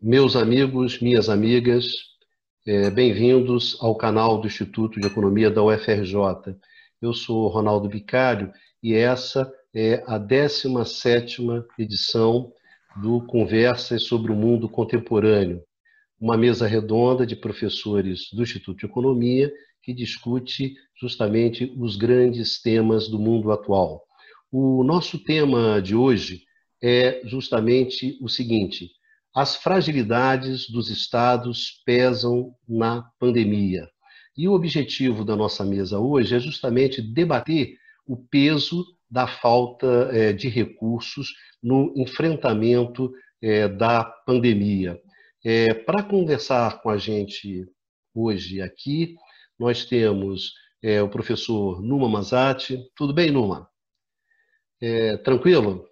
Meus amigos, minhas amigas, bem-vindos ao canal do Instituto de Economia da UFRJ. Eu sou Ronaldo Bicário e essa é a 17ª edição do Conversas sobre o Mundo Contemporâneo, uma mesa redonda de professores do Instituto de Economia que discute justamente os grandes temas do mundo atual. O nosso tema de hoje é justamente o seguinte: as fragilidades dos estados pesam na pandemia. E o objetivo da nossa mesa hoje é justamente debater o peso da falta de recursos no enfrentamento da pandemia. Para conversar com a gente hoje aqui, nós temos o professor Numa Mazati. Tudo bem, Numa? Tranquilo?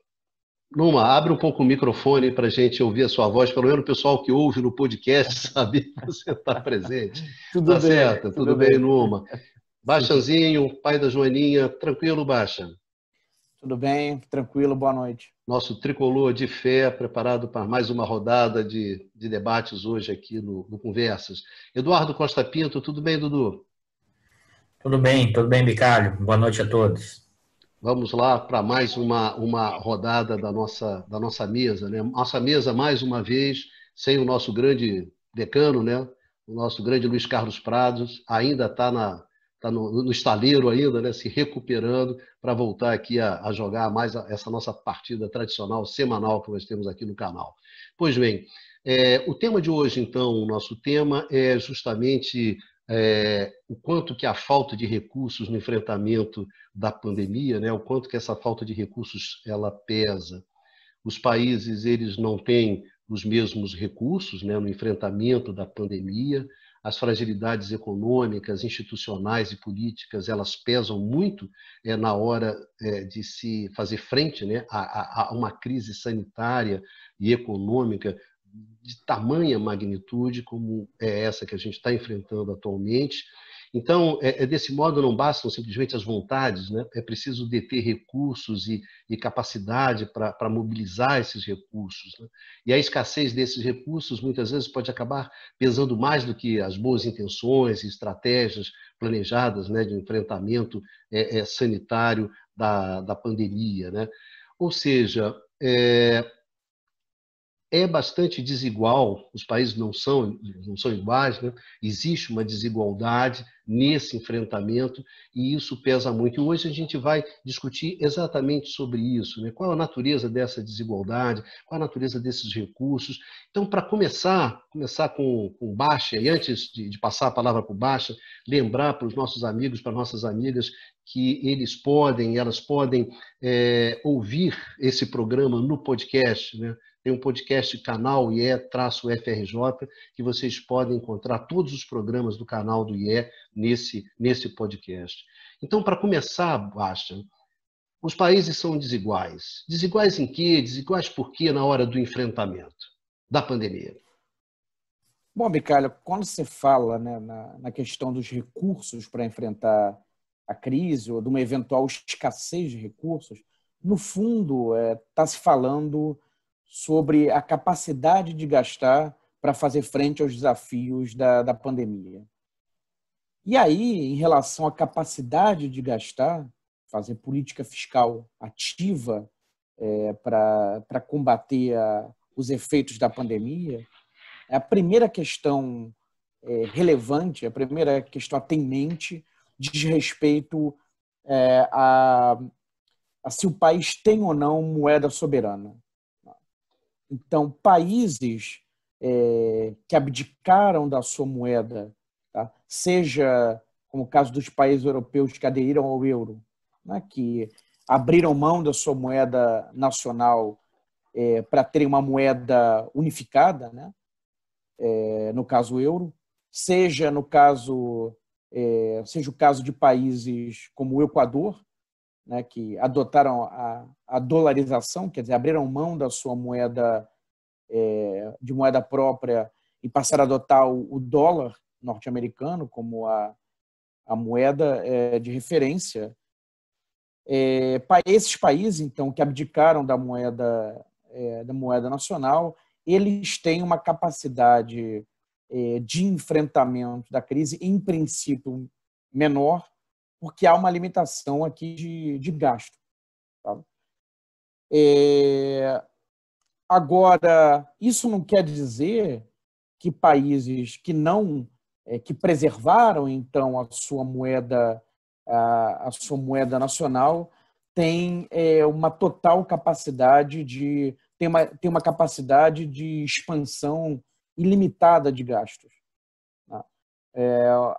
Numa, abre um pouco o microfone para a gente ouvir a sua voz, pelo menos o pessoal que ouve no podcast saber que você está presente. Tudo Tá bem, certo? Tudo bem, Numa? Bachanzinho, pai da Joaninha, tranquilo, Bacha? Tudo bem, tranquilo, boa noite. Nosso tricolor de fé, preparado para mais uma rodada de debates hoje aqui no Conversas. Eduardo Costa Pinto, tudo bem, Dudu? Tudo bem, Bicalho. Boa noite a todos. Vamos lá para mais uma rodada da nossa mesa, né? Nossa mesa, mais uma vez, sem o nosso grande decano, né? O nosso grande Luiz Carlos Prados, ainda está no estaleiro ainda, né? Se recuperando para voltar aqui a jogar mais essa nossa partida tradicional, semanal, que nós temos aqui no canal. Pois bem, o tema de hoje, então, o nosso tema é justamente o quanto que a falta de recursos no enfrentamento da pandemia, né, o quanto que essa falta de recursos ela pesa. Os países eles não têm os mesmos recursos, né, no enfrentamento da pandemia. As fragilidades econômicas, institucionais e políticas elas pesam muito na hora de se fazer frente, né, a uma crise sanitária e econômica de tamanha magnitude como é essa que a gente está enfrentando atualmente. Então, desse modo, não bastam simplesmente as vontades, né? É preciso deter recursos e capacidade para mobilizar esses recursos, né? E a escassez desses recursos, muitas vezes, pode acabar pesando mais do que as boas intenções e estratégias planejadas, né, de enfrentamento sanitário da pandemia, né? Ou seja, é bastante desigual, os países não são iguais, né? Existe uma desigualdade nesse enfrentamento e isso pesa muito. E hoje a gente vai discutir exatamente sobre isso, né? Qual a natureza dessa desigualdade, qual a natureza desses recursos. Então, para começar com Baixa, e antes de passar a palavra para o Baixa, lembrar para os nossos amigos, para nossas amigas, que elas podem ouvir esse programa no podcast, né? Tem um podcast canal IE-FRJ, que vocês podem encontrar todos os programas do canal do IE nesse podcast. Então, para começar, Baixa, os países são desiguais. Desiguais em quê? Desiguais por quê na hora do enfrentamento da pandemia? Bom, Bicalho, quando se fala, né, na questão dos recursos para enfrentar a crise ou de uma eventual escassez de recursos, no fundo está se falando sobre a capacidade de gastar para fazer frente aos desafios da pandemia. E aí, em relação à capacidade de gastar, fazer política fiscal ativa para combater os efeitos da pandemia, a primeira questão relevante, a primeira questão a ter em mente diz respeito a se o país tem ou não moeda soberana. Então, países que abdicaram da sua moeda, tá? Seja como o caso dos países europeus que aderiram ao euro, né? Que abriram mão da sua moeda nacional para terem uma moeda unificada, né? No caso o euro, seja o caso de países como o Equador, né, que adotaram a dolarização, quer dizer, abriram mão da sua moeda de moeda própria e passaram a adotar o dólar norte-americano como a moeda de referência. Esses países, então, que abdicaram da moeda nacional eles têm uma capacidade de enfrentamento da crise, em princípio, menor, porque há uma limitação aqui de gasto. Tá? Agora, isso não quer dizer que países que não que preservaram então a sua moeda nacional têm uma total capacidade tem uma capacidade de expansão ilimitada de gastos. Tá?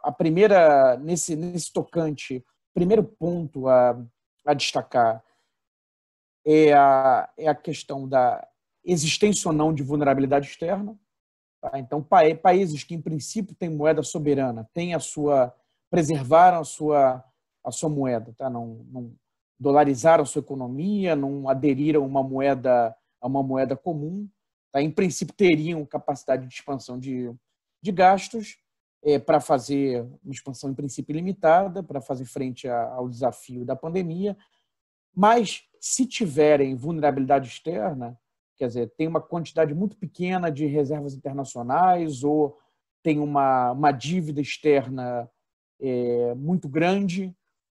A primeira nesse tocante, primeiro ponto a destacar é a questão da existência ou não de vulnerabilidade externa. Tá? Então, países que, em princípio, têm moeda soberana, preservaram a sua moeda, tá? Não dolarizaram a sua economia, não aderiram a uma moeda comum, tá? Em princípio, teriam capacidade de expansão de gastos para fazer uma expansão, em princípio, ilimitada, para fazer frente ao desafio da pandemia. Mas, se tiverem vulnerabilidade externa, quer dizer, tem uma quantidade muito pequena de reservas internacionais ou tem uma dívida externa muito grande,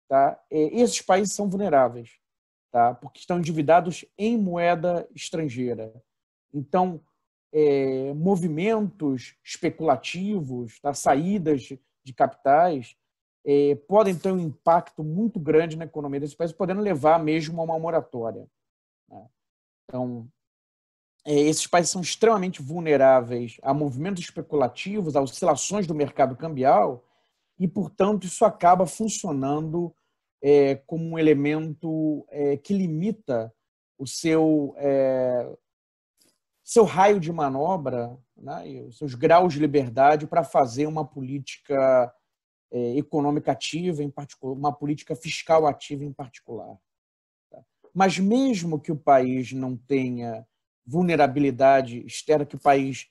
tá? Esses países são vulneráveis, tá? Porque estão endividados em moeda estrangeira. Então, movimentos especulativos, tá? Saídas de capitais, podem ter um impacto muito grande na economia desses países, podendo levar mesmo a uma moratória. Né? Então, esses países são extremamente vulneráveis a movimentos especulativos, a oscilações do mercado cambial, e, portanto, isso acaba funcionando como um elemento que limita o seu raio de manobra, né, e os seus graus de liberdade para fazer uma política econômica ativa, em particular, uma política fiscal ativa em particular. Tá? Mas mesmo que o país não tenha vulnerabilidade externa, que o país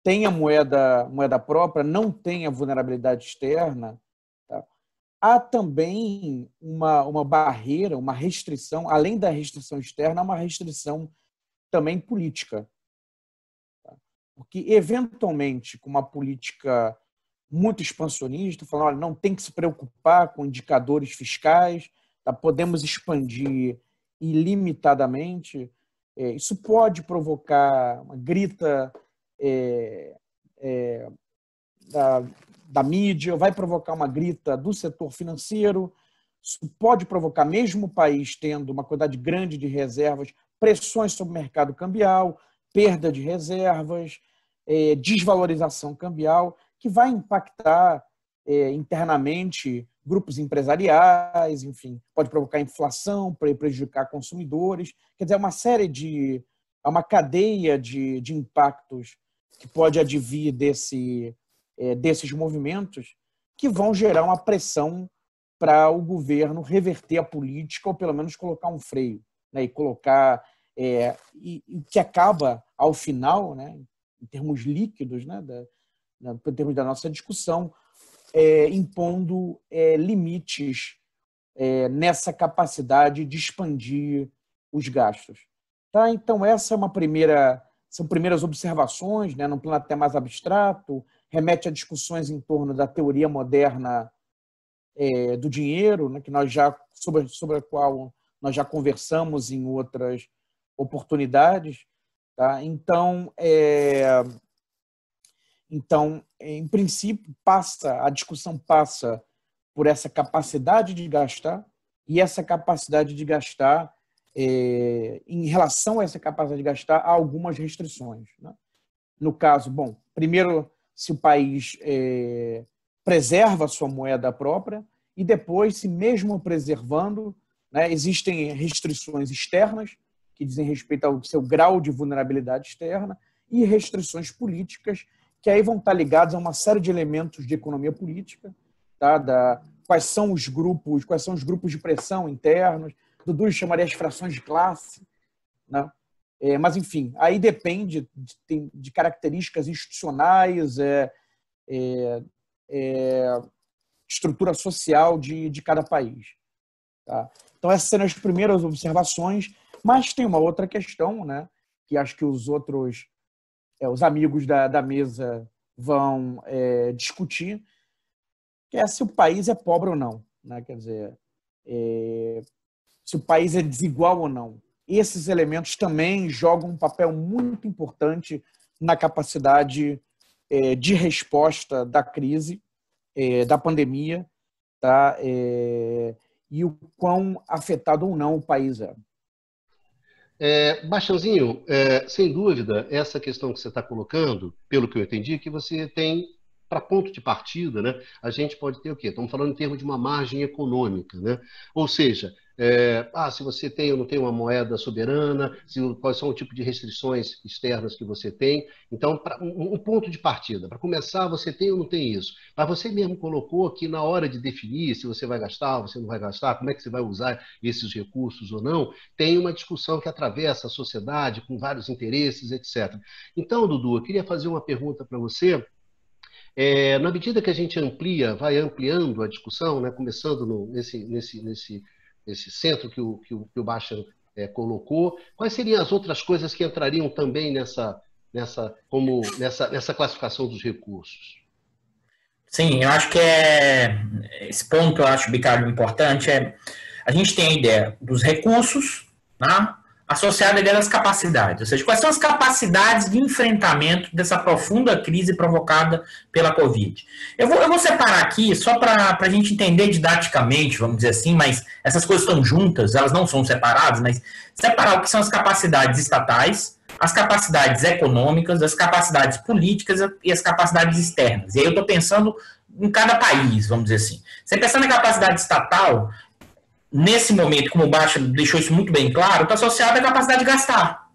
tenha moeda própria, não tenha vulnerabilidade externa, tá? Há também uma barreira, uma restrição, além da restrição externa, uma restrição também política. Tá? Porque, eventualmente, com uma política muito expansionista, falando, olha, não tem que se preocupar com indicadores fiscais, tá? Podemos expandir ilimitadamente. Isso pode provocar uma grita da mídia, vai provocar uma grita do setor financeiro, isso pode provocar, mesmo o país tendo uma quantidade grande de reservas, pressões sobre o mercado cambial, perda de reservas, desvalorização cambial, que vai impactar internamente grupos empresariais, enfim, pode provocar inflação, prejudicar consumidores. Quer dizer, é uma cadeia de impactos que pode advir desses movimentos que vão gerar uma pressão para o governo reverter a política ou pelo menos colocar um freio, né, e colocar que acaba ao final, né, em termos líquidos, né, em termos da nossa discussão, impondo limites nessa capacidade de expandir os gastos. Tá? Então, essa é são primeiras observações, né, num plano até mais abstrato, remete a discussões em torno da teoria moderna do dinheiro, né, sobre a qual nós já conversamos em outras oportunidades. Tá? Então, em princípio, a discussão passa por essa capacidade de gastar, e essa capacidade de gastar, em relação a essa capacidade de gastar, há algumas restrições. Né? No caso, bom, primeiro, se o país preserva a sua moeda própria, e depois, se mesmo preservando, né, existem restrições externas, que dizem respeito ao seu grau de vulnerabilidade externa, e restrições políticas, que aí vão estar ligados a uma série de elementos de economia política, tá? Quais são os grupos de pressão internos, Dudu chamaria as frações de classe, né? Mas, enfim, aí depende de características institucionais, estrutura social de cada país. Tá? Então, essas são as primeiras observações, mas tem uma outra questão, né, que acho que os outros os amigos da mesa vão discutir, que é se o país é pobre ou não, né? Quer dizer, se o país é desigual ou não. Esses elementos também jogam um papel muito importante na capacidade de resposta da crise, da pandemia, tá? E o quão afetado ou não o país é. Baixãozinho, sem dúvida, essa questão que você está colocando, pelo que eu entendi, que você tem para ponto de partida, né? A gente pode ter o quê? Estamos falando em termos de uma margem econômica, né? Ou seja, se você tem ou não tem uma moeda soberana, quais são o tipo de restrições externas que você tem. Então, um ponto de partida. Para começar, você tem ou não tem isso. Mas você mesmo colocou que na hora de definir se você vai gastar ou você não vai gastar, como é que você vai usar esses recursos ou não, tem uma discussão que atravessa a sociedade com vários interesses, etc. Então, Dudu, eu queria fazer uma pergunta para você. Na medida que a gente vai ampliando a discussão, né, começando nesse centro que o Bachan colocou, quais seriam as outras coisas que entrariam também nessa classificação dos recursos? Sim, eu acho que esse ponto, eu acho, Bicalho, importante, a gente tem a ideia dos recursos, né, associada à ideia das capacidades, ou seja, quais são as capacidades de enfrentamento dessa profunda crise provocada pela Covid. Eu vou separar aqui, só para a gente entender didaticamente, vamos dizer assim, mas essas coisas estão juntas, elas não são separadas, mas separar o que são as capacidades estatais, as capacidades econômicas, as capacidades políticas e as capacidades externas. E aí eu estou pensando em cada país, vamos dizer assim. Você pensando na capacidade estatal, nesse momento, como o Bachan deixou isso muito bem claro, está associado à capacidade de gastar,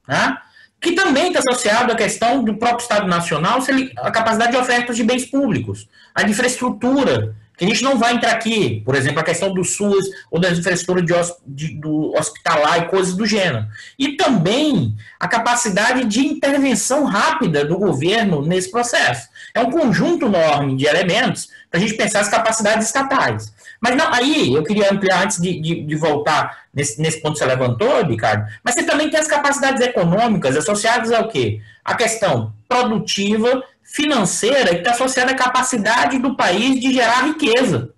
né? Que também está associado à questão do próprio Estado Nacional, a capacidade de ofertas de bens públicos, a de infraestrutura, que a gente não vai entrar aqui, por exemplo, a questão do SUS ou da infraestrutura do hospitalar e coisas do gênero. E também a capacidade de intervenção rápida do governo nesse processo. É um conjunto enorme de elementos para a gente pensar as capacidades estatais. Mas não, aí eu queria ampliar antes de voltar nesse ponto que você levantou, Ricardo, mas você também tem as capacidades econômicas associadas ao quê? A questão produtiva, financeira, que está associada à capacidade do país de gerar riqueza.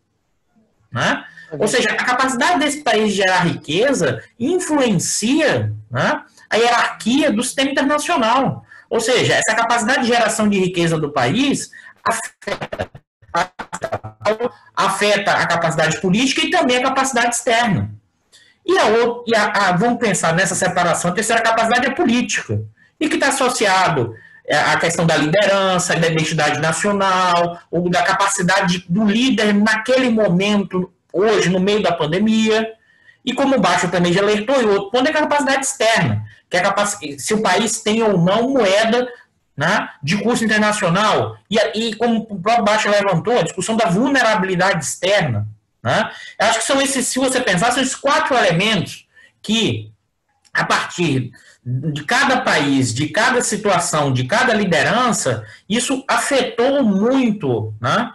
Né? Ou seja, a capacidade desse país de gerar riqueza influencia, né, a hierarquia do sistema internacional. Ou seja, essa capacidade de geração de riqueza do país afeta a capacidade política e também a capacidade externa. Vamos pensar nessa separação, a terceira capacidade é política, e que está associado à questão da liderança, da identidade nacional, ou da capacidade do líder naquele momento, hoje, no meio da pandemia, e como o Bachan também já alertou, e outro ponto é a capacidade externa, que é se o país tem ou não moeda, né, de curso internacional, e como o próprio Bachan levantou, a discussão da vulnerabilidade externa, né, eu acho que são esses, se você pensar, são esses 4 elementos que, a partir de cada país, de cada situação, de cada liderança, isso afetou muito, né,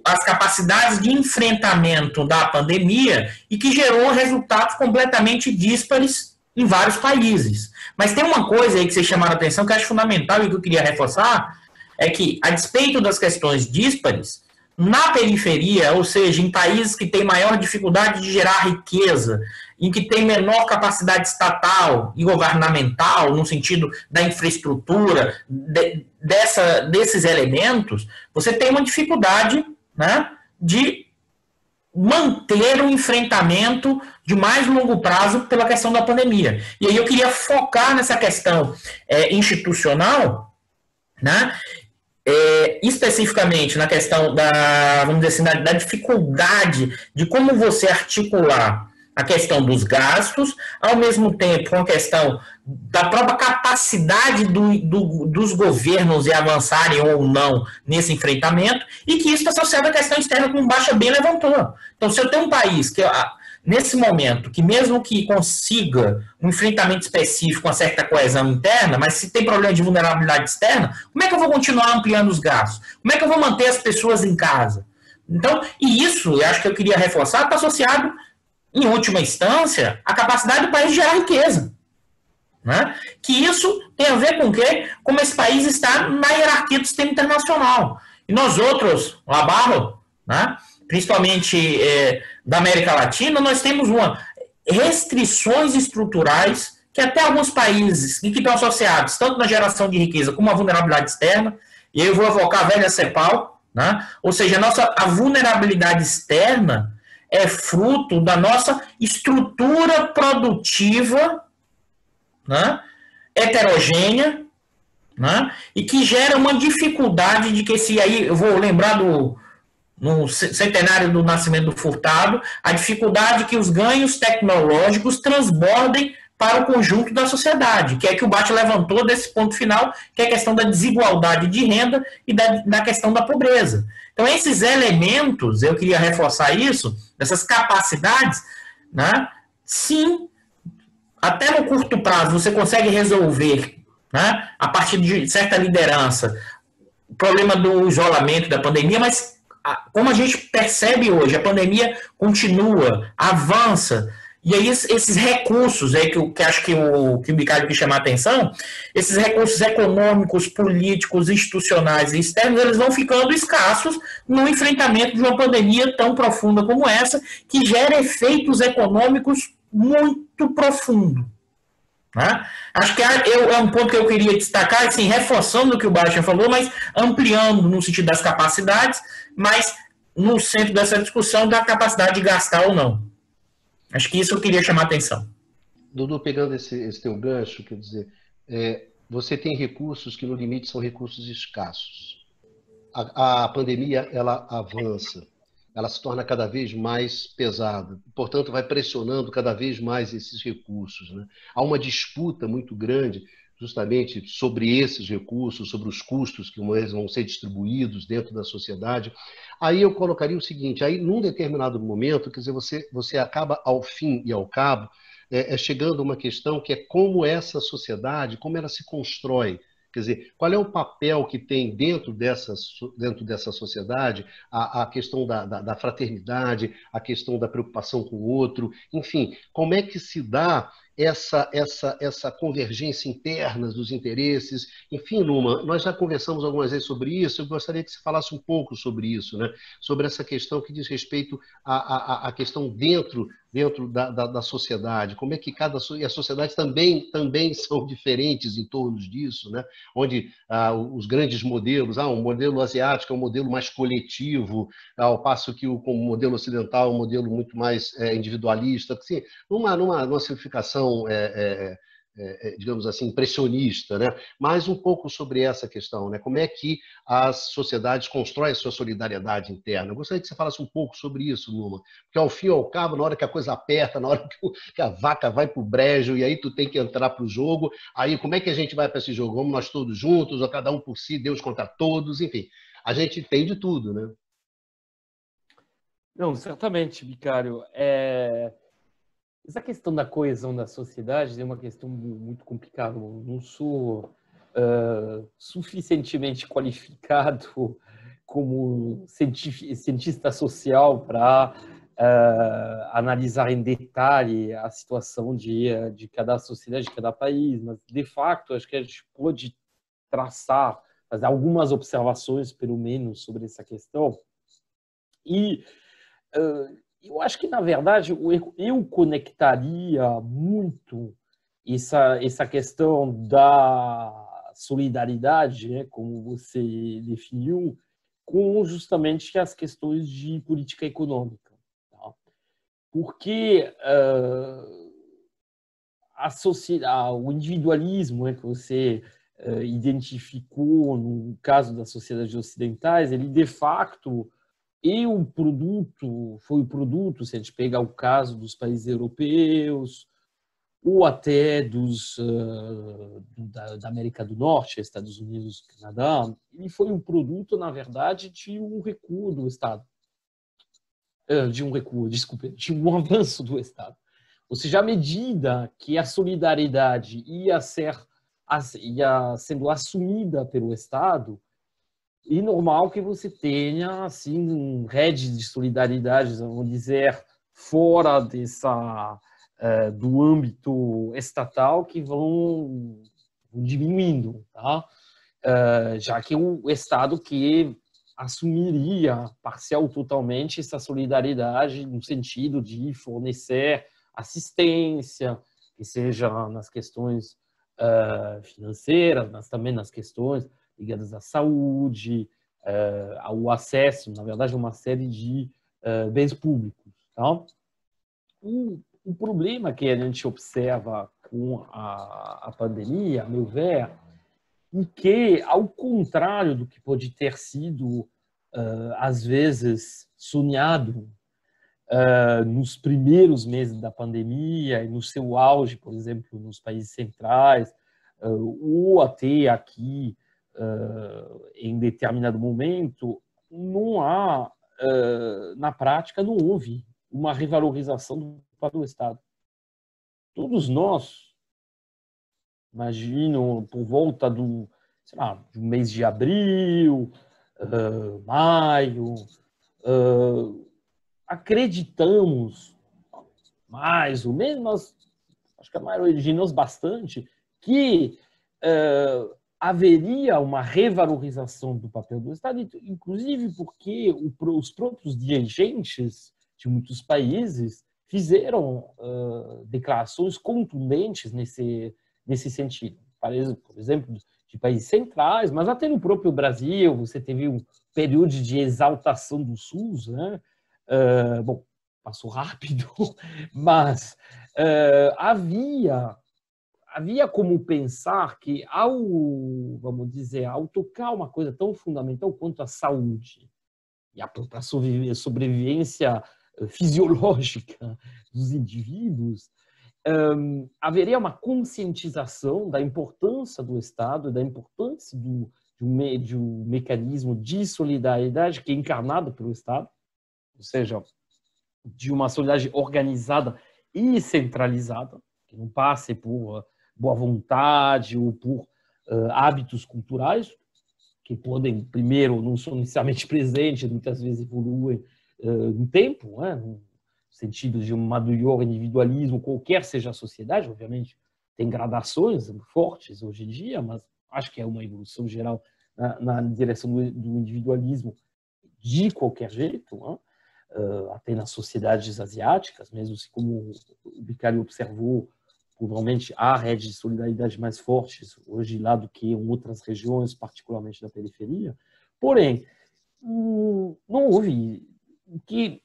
as capacidades de enfrentamento da pandemia e que gerou resultados completamente díspares em vários países. Mas tem uma coisa aí que vocês chamaram a atenção que eu acho fundamental e que eu queria reforçar, é que, a despeito das questões díspares, na periferia, ou seja, em países que têm maior dificuldade de gerar riqueza, em que tem menor capacidade estatal e governamental, no sentido da infraestrutura, desses elementos, você tem uma dificuldade, né, de manter o enfrentamento de mais longo prazo pela questão da pandemia. E aí eu queria focar nessa questão institucional, né, especificamente na questão vamos dizer assim, da dificuldade de como você articular a questão dos gastos, ao mesmo tempo com a questão da própria capacidade dos governos de avançarem ou não nesse enfrentamento, e que isso está associado à questão externa, como o Bachan bem levantou. Então, se eu tenho um país que, nesse momento, que mesmo que consiga um enfrentamento específico, uma certa coesão interna, mas se tem problema de vulnerabilidade externa, como é que eu vou continuar ampliando os gastos? Como é que eu vou manter as pessoas em casa? Então, e isso, eu acho que eu queria reforçar, está associado, em última instância, à capacidade do país de gerar riqueza. né? Que isso tem a ver com o quê? Como esse país está na hierarquia do sistema internacional. E nós outros, o Abarro, né? Principalmente da América Latina, nós temos restrições estruturais que até alguns países que estão associados tanto na geração de riqueza como a vulnerabilidade externa, e aí eu vou evocar a velha CEPAL, né? Ou seja, a vulnerabilidade externa é fruto da nossa estrutura produtiva, né, heterogênea, né, e que gera uma dificuldade de que, se aí eu vou lembrar no centenário do nascimento do Furtado, a dificuldade que os ganhos tecnológicos transbordem para o conjunto da sociedade, que é que o Bate levantou desse ponto final, que é a questão da desigualdade de renda e da questão da pobreza. Então, esses elementos, eu queria reforçar isso, essas capacidades, né, sim, até no curto prazo você consegue resolver, né, a partir de certa liderança, o problema do isolamento, da pandemia, mas como a gente percebe hoje, a pandemia continua, avança, e aí esses recursos aí que acho que o Bicalho quis chamar a atenção, esses recursos econômicos, políticos, institucionais e externos, eles vão ficando escassos no enfrentamento de uma pandemia tão profunda como essa, que gera efeitos econômicos muito profundos. Né? Acho que é um ponto que eu queria destacar, assim, reforçando o que o Bastian falou, mas ampliando no sentido das capacidades, mas no centro dessa discussão da capacidade de gastar ou não. Acho que isso eu queria chamar a atenção. Dudu, pegando esse teu gancho, quer dizer, você tem recursos que no limite são recursos escassos. A pandemia, ela avança, ela se torna cada vez mais pesada, portanto vai pressionando cada vez mais esses recursos, né? Há uma disputa muito grande justamente sobre esses recursos, sobre os custos que vão ser distribuídos dentro da sociedade. Aí eu colocaria o seguinte, aí num determinado momento, quer dizer, você acaba ao fim e ao cabo chegando a uma questão que é como essa sociedade, como ela se constrói. Quer dizer, qual é o papel que tem dentro dessa sociedade a questão da fraternidade, a questão da preocupação com o outro, enfim, como é que se dá essa convergência interna dos interesses. Enfim, Numa, nós já conversamos algumas vezes sobre isso, eu gostaria que você falasse um pouco sobre isso, né? Sobre essa questão que diz respeito à questão dentro da sociedade, como é que e as sociedades também são diferentes em torno disso, né? Onde os grandes modelos, um modelo asiático é um modelo mais coletivo, ao passo que o modelo ocidental é um modelo muito mais individualista, assim, numa simplificação digamos assim, impressionista, né? Mas um pouco sobre essa questão, né? Como é que as sociedades constroem a sua solidariedade interna? Eu gostaria que você falasse um pouco sobre isso, Numa, porque ao fim e ao cabo, na hora que a coisa aperta, na hora que a vaca vai para o brejo e aí tu tem que entrar para o jogo, aí como é que a gente vai para esse jogo? Vamos nós todos juntos, ou cada um por si, Deus contra todos, enfim, a gente tem de tudo, né? Não, certamente, Bicário. Essa questão da coesão da sociedade é uma questão muito complicada. Eu não sou suficientemente qualificado como cientista social para analisar em detalhe a situação de cada sociedade, de cada país, mas, de fato, acho que a gente pode fazer algumas observações, pelo menos, sobre essa questão. E eu acho que, na verdade, eu conectaria muito essa questão da solidariedade, né, como você definiu, com justamente as questões de política econômica. Tá? Porque o individualismo, né, que você identificou no caso das sociedades ocidentais, ele, de fato, foi o produto, se a gente pegar o caso dos países europeus, ou até da América do Norte, Estados Unidos, Canadá, ele foi um produto, na verdade, de um recuo do Estado. De um avanço do Estado. Ou seja, à medida que a solidariedade ia sendo assumida pelo Estado, é normal que você tenha assim, redes de solidariedade, vamos dizer, fora do âmbito estatal que vão diminuindo, tá? Já que o Estado que assumiria parcial totalmente essa solidariedade no sentido de fornecer assistência, que seja nas questões financeiras, mas também nas questões ligadas à saúde, ao acesso, na verdade, a uma série de bens públicos. Tá? O problema que a gente observa com a pandemia, a meu ver, e que, ao contrário do que pode ter sido, às vezes, sonhado nos primeiros meses da pandemia e no seu auge, por exemplo, nos países centrais, ou até aqui, em determinado momento, não há, na prática, não houve uma revalorização do papel do Estado. Todos nós, imagino, por volta do mês de abril, maio, acreditamos, mais ou menos, mas acho que a maioria de nós bastante, que haveria uma revalorização do papel do Estado, inclusive porque os próprios dirigentes de muitos países fizeram declarações contundentes nesse sentido. Por exemplo, de países centrais, mas até no próprio Brasil, você teve um período de exaltação do SUS, né? Bom, passou rápido, mas havia como pensar que vamos dizer, ao tocar uma coisa tão fundamental quanto a saúde e a própria sobrevivência fisiológica dos indivíduos, haveria uma conscientização da importância do Estado, da importância de um mecanismo de solidariedade que é encarnado pelo Estado, ou seja, de uma solidariedade organizada e centralizada, que não passe por boa vontade ou por hábitos culturais, que podem, primeiro, não são inicialmente presentes, muitas vezes evoluem no tempo, né? No sentido de um maior individualismo, qualquer seja a sociedade, obviamente, tem gradações fortes hoje em dia, mas acho que é uma evolução geral na direção do individualismo de qualquer jeito, né? Até nas sociedades asiáticas, mesmo se, como o Bicalho observou, provavelmente há redes de solidariedade mais fortes hoje lá do que em outras regiões, particularmente da periferia. Porém, não houve que,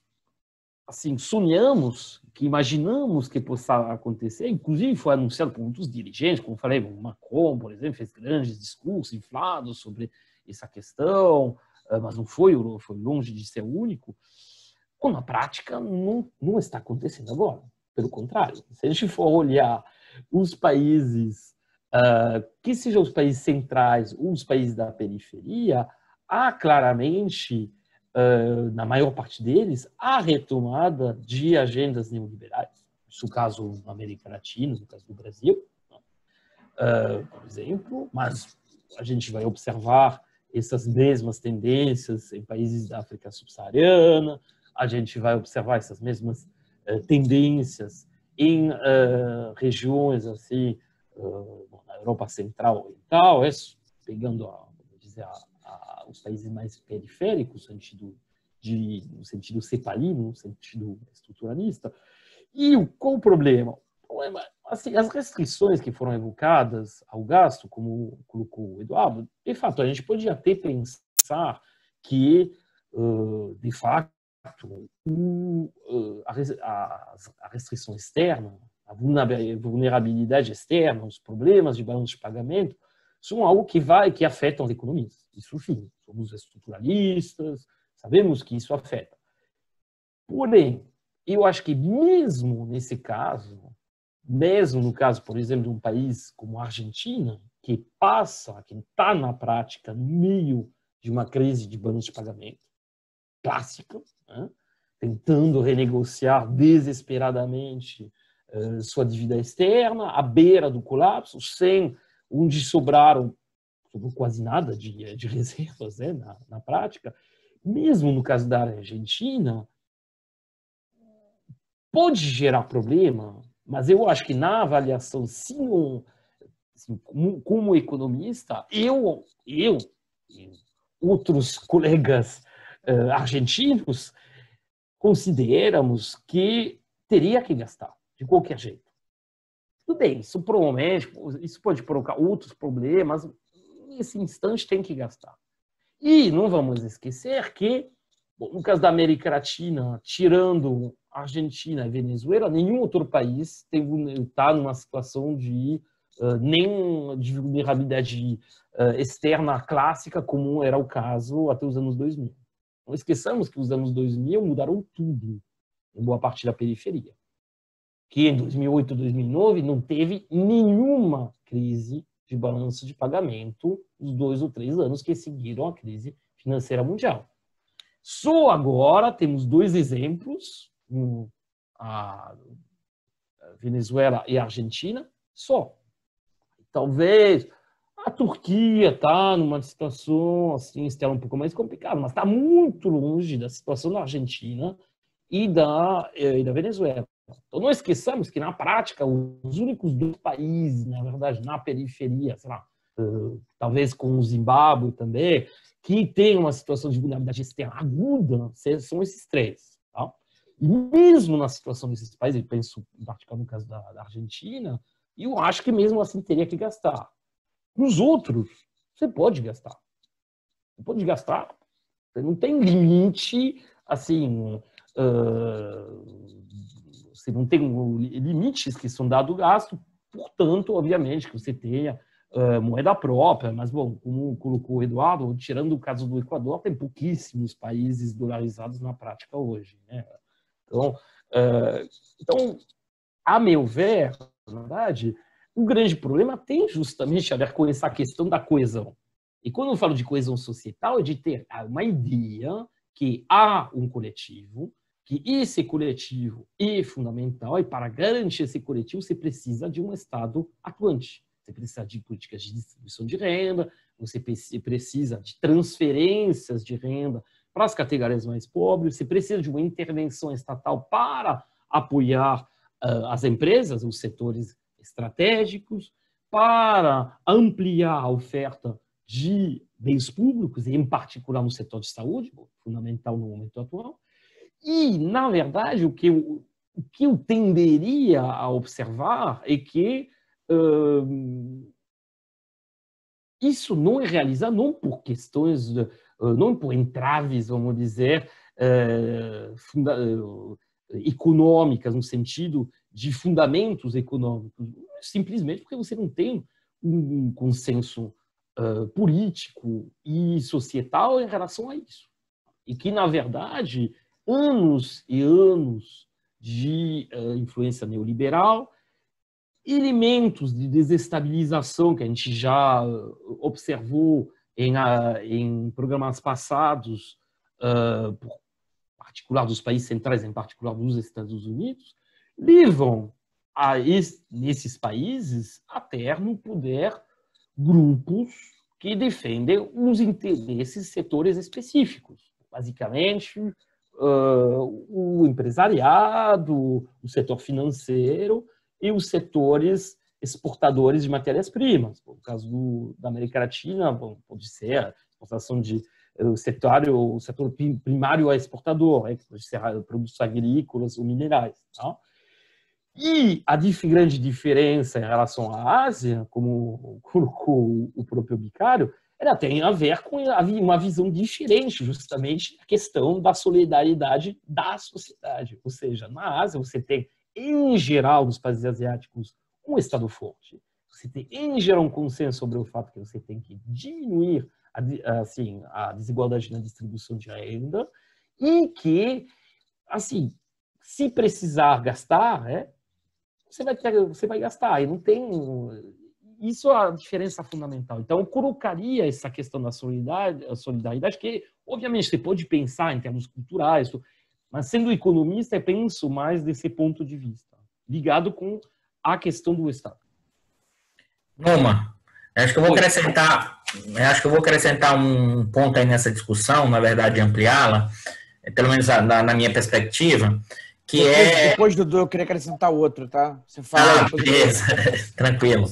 assim, sonhamos, que imaginamos que possa acontecer, inclusive foi anunciado por muitos dirigentes, como falei, o Macron, por exemplo, fez grandes discursos inflados sobre essa questão, mas não foi longe de ser o único, quando na prática não está acontecendo agora. Pelo contrário, se a gente for olhar os países, que sejam os países centrais ou os países da periferia, há claramente, na maior parte deles, a retomada de agendas neoliberais. Isso é o caso na América Latina, no caso do Brasil, por exemplo, mas a gente vai observar essas mesmas tendências em países da África subsaariana, a gente vai observar essas mesmas tendências em regiões assim, na Europa Central e Oriental, pegando vamos dizer, os países mais periféricos, no sentido cepalino, no sentido estruturalista. E qual o problema? Assim, as restrições que foram evocadas ao gasto, como colocou o Eduardo, de fato, a gente podia até pensar que, de fato, a restrição externa, a vulnerabilidade externa, os problemas de balanço de pagamento, são algo que afetam as economias. Isso, sim, somos estruturalistas, sabemos que isso afeta. Porém, eu acho que mesmo nesse caso, mesmo no caso, por exemplo, de um país como a Argentina, que está na prática no meio de uma crise de balanço de pagamento clássica, né? Tentando renegociar desesperadamente sua dívida externa, à beira do colapso, onde sobrou quase nada de reservas, né, na prática. Mesmo no caso da Argentina, pode gerar problema Mas eu acho que na avaliação, sim, assim, como economista, eu e outros colegas argentinos consideramos que teria que gastar, de qualquer jeito. Tudo bem, isso provavelmente, isso pode provocar outros problemas, nesse instante tem que gastar. E não vamos esquecer que, bom, no caso da América Latina, tirando Argentina e Venezuela, nenhum outro país está numa situação de nem de vulnerabilidade externa clássica, como era o caso até os anos 2000. Não esqueçamos que os anos 2000 mudaram tudo, em boa parte da periferia. Que em 2008 e 2009 não teve nenhuma crise de balanço de pagamento os 2 ou 3 anos que seguiram a crise financeira mundial. Só agora temos 2 exemplos, a Venezuela e a Argentina, só. Talvez a Turquia está numa situação assim, externa um pouco mais complicada, mas está muito longe da situação da Argentina e da Venezuela. Então, não esqueçamos que, na prática, os únicos 2 países, na verdade, na periferia, sei lá, talvez com o Zimbábue também, que tem uma situação de vulnerabilidade externa aguda, são esses 3. Tá? E mesmo na situação desses países, eu penso em particular no caso da Argentina, eu acho que mesmo assim teria que gastar. Nos outros, você pode gastar. Você pode gastar. Você não tem limite, assim... Você não tem limites que são dados ao gasto, portanto, obviamente, que você tenha moeda própria, mas, bom, como colocou o Eduardo, tirando o caso do Equador, tem pouquíssimos países dolarizados na prática hoje. Né? Então, a meu ver, na verdade, o grande problema tem justamente a ver com essa questão da coesão. E quando eu falo de coesão societal, é de ter uma ideia que há um coletivo, que esse coletivo é fundamental, e para garantir esse coletivo você precisa de um Estado atuante. Você precisa de políticas de distribuição de renda, você precisa de transferências de renda para as categorias mais pobres, você precisa de uma intervenção estatal para apoiar as empresas, os setores estratégicos, para ampliar a oferta de bens públicos, e em particular no setor de saúde, fundamental no momento atual. E, na verdade, o que eu tenderia a observar é que isso não é realizado não por questões, não por entraves, vamos dizer, econômicas, no sentido de fundamentos econômicos, simplesmente porque você não tem um consenso político e societal em relação a isso. E que, na verdade, anos e anos de influência neoliberal, elementos de desestabilização que a gente já observou em programas passados, por particular dos países centrais, em particular dos Estados Unidos, levam nesses países a ter no poder grupos que defendem os interesses de setores específicos. Basicamente, o empresariado, o setor financeiro e os setores exportadores de matérias-primas. No caso da América Latina, pode ser a exportação de o setor primário a exportador, pode ser produtos agrícolas ou minerais. Tá? E a grande diferença em relação à Ásia, como colocou o próprio Bicário, ela tem a ver com uma visão diferente, justamente, a questão da solidariedade da sociedade. Ou seja, na Ásia você tem, em geral, nos países asiáticos, um Estado forte. Você tem, em geral, um consenso sobre o fato que você tem que diminuir a desigualdade na distribuição de renda e que, assim, se precisar gastar, você vai gastar. E não tem... Isso é a diferença fundamental. Então, eu colocaria essa questão da solidariedade, que, obviamente, você pode pensar em termos culturais, mas, sendo economista, eu penso mais desse ponto de vista, ligado com a questão do Estado. Numa, acho que eu vou acrescentar um ponto aí nessa discussão, na verdade, ampliá-la, pelo menos na minha perspectiva, que é... Depois, Dudu, eu queria acrescentar outro, tá? Você fala aí. Beleza. Tranquilo.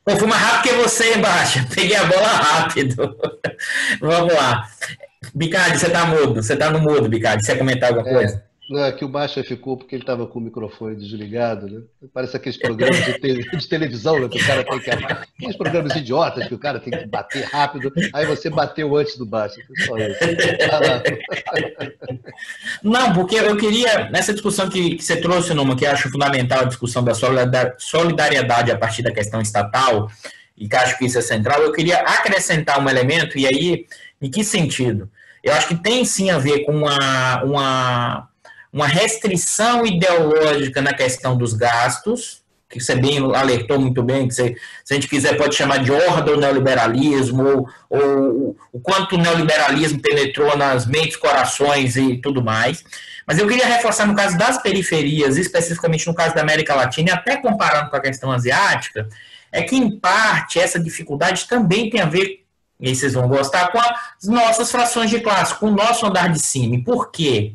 Pô, fui mais rápido que você, Baixa. Peguei a bola rápido. Vamos lá. Bicalho, você tá mudo. Você tá no mudo, Bicalho. Você quer comentar alguma coisa? Não, é que o Baixa ficou porque ele estava com o microfone desligado, né? Parece aqueles programas de televisão, né, que o cara tem que... Aqueles programas idiotas que o cara tem que bater rápido, aí você bateu antes do Baixa. Só isso. Não, porque eu queria, nessa discussão que você trouxe, Numa, que eu acho fundamental a discussão da solidariedade a partir da questão estatal, e que acho que isso é central, eu queria acrescentar um elemento, e aí, em que sentido? Eu acho que tem sim a ver com uma restrição ideológica na questão dos gastos, que você bem alertou muito bem, que você, se a gente quiser pode chamar de horda ou neoliberalismo, ou o quanto o neoliberalismo penetrou nas mentes, corações e tudo mais. Mas eu queria reforçar no caso das periferias, especificamente no caso da América Latina, e até comparando com a questão asiática, é que em parte essa dificuldade também tem a ver, e aí vocês vão gostar, com as nossas frações de classe, com o nosso andar de cima. E por quê?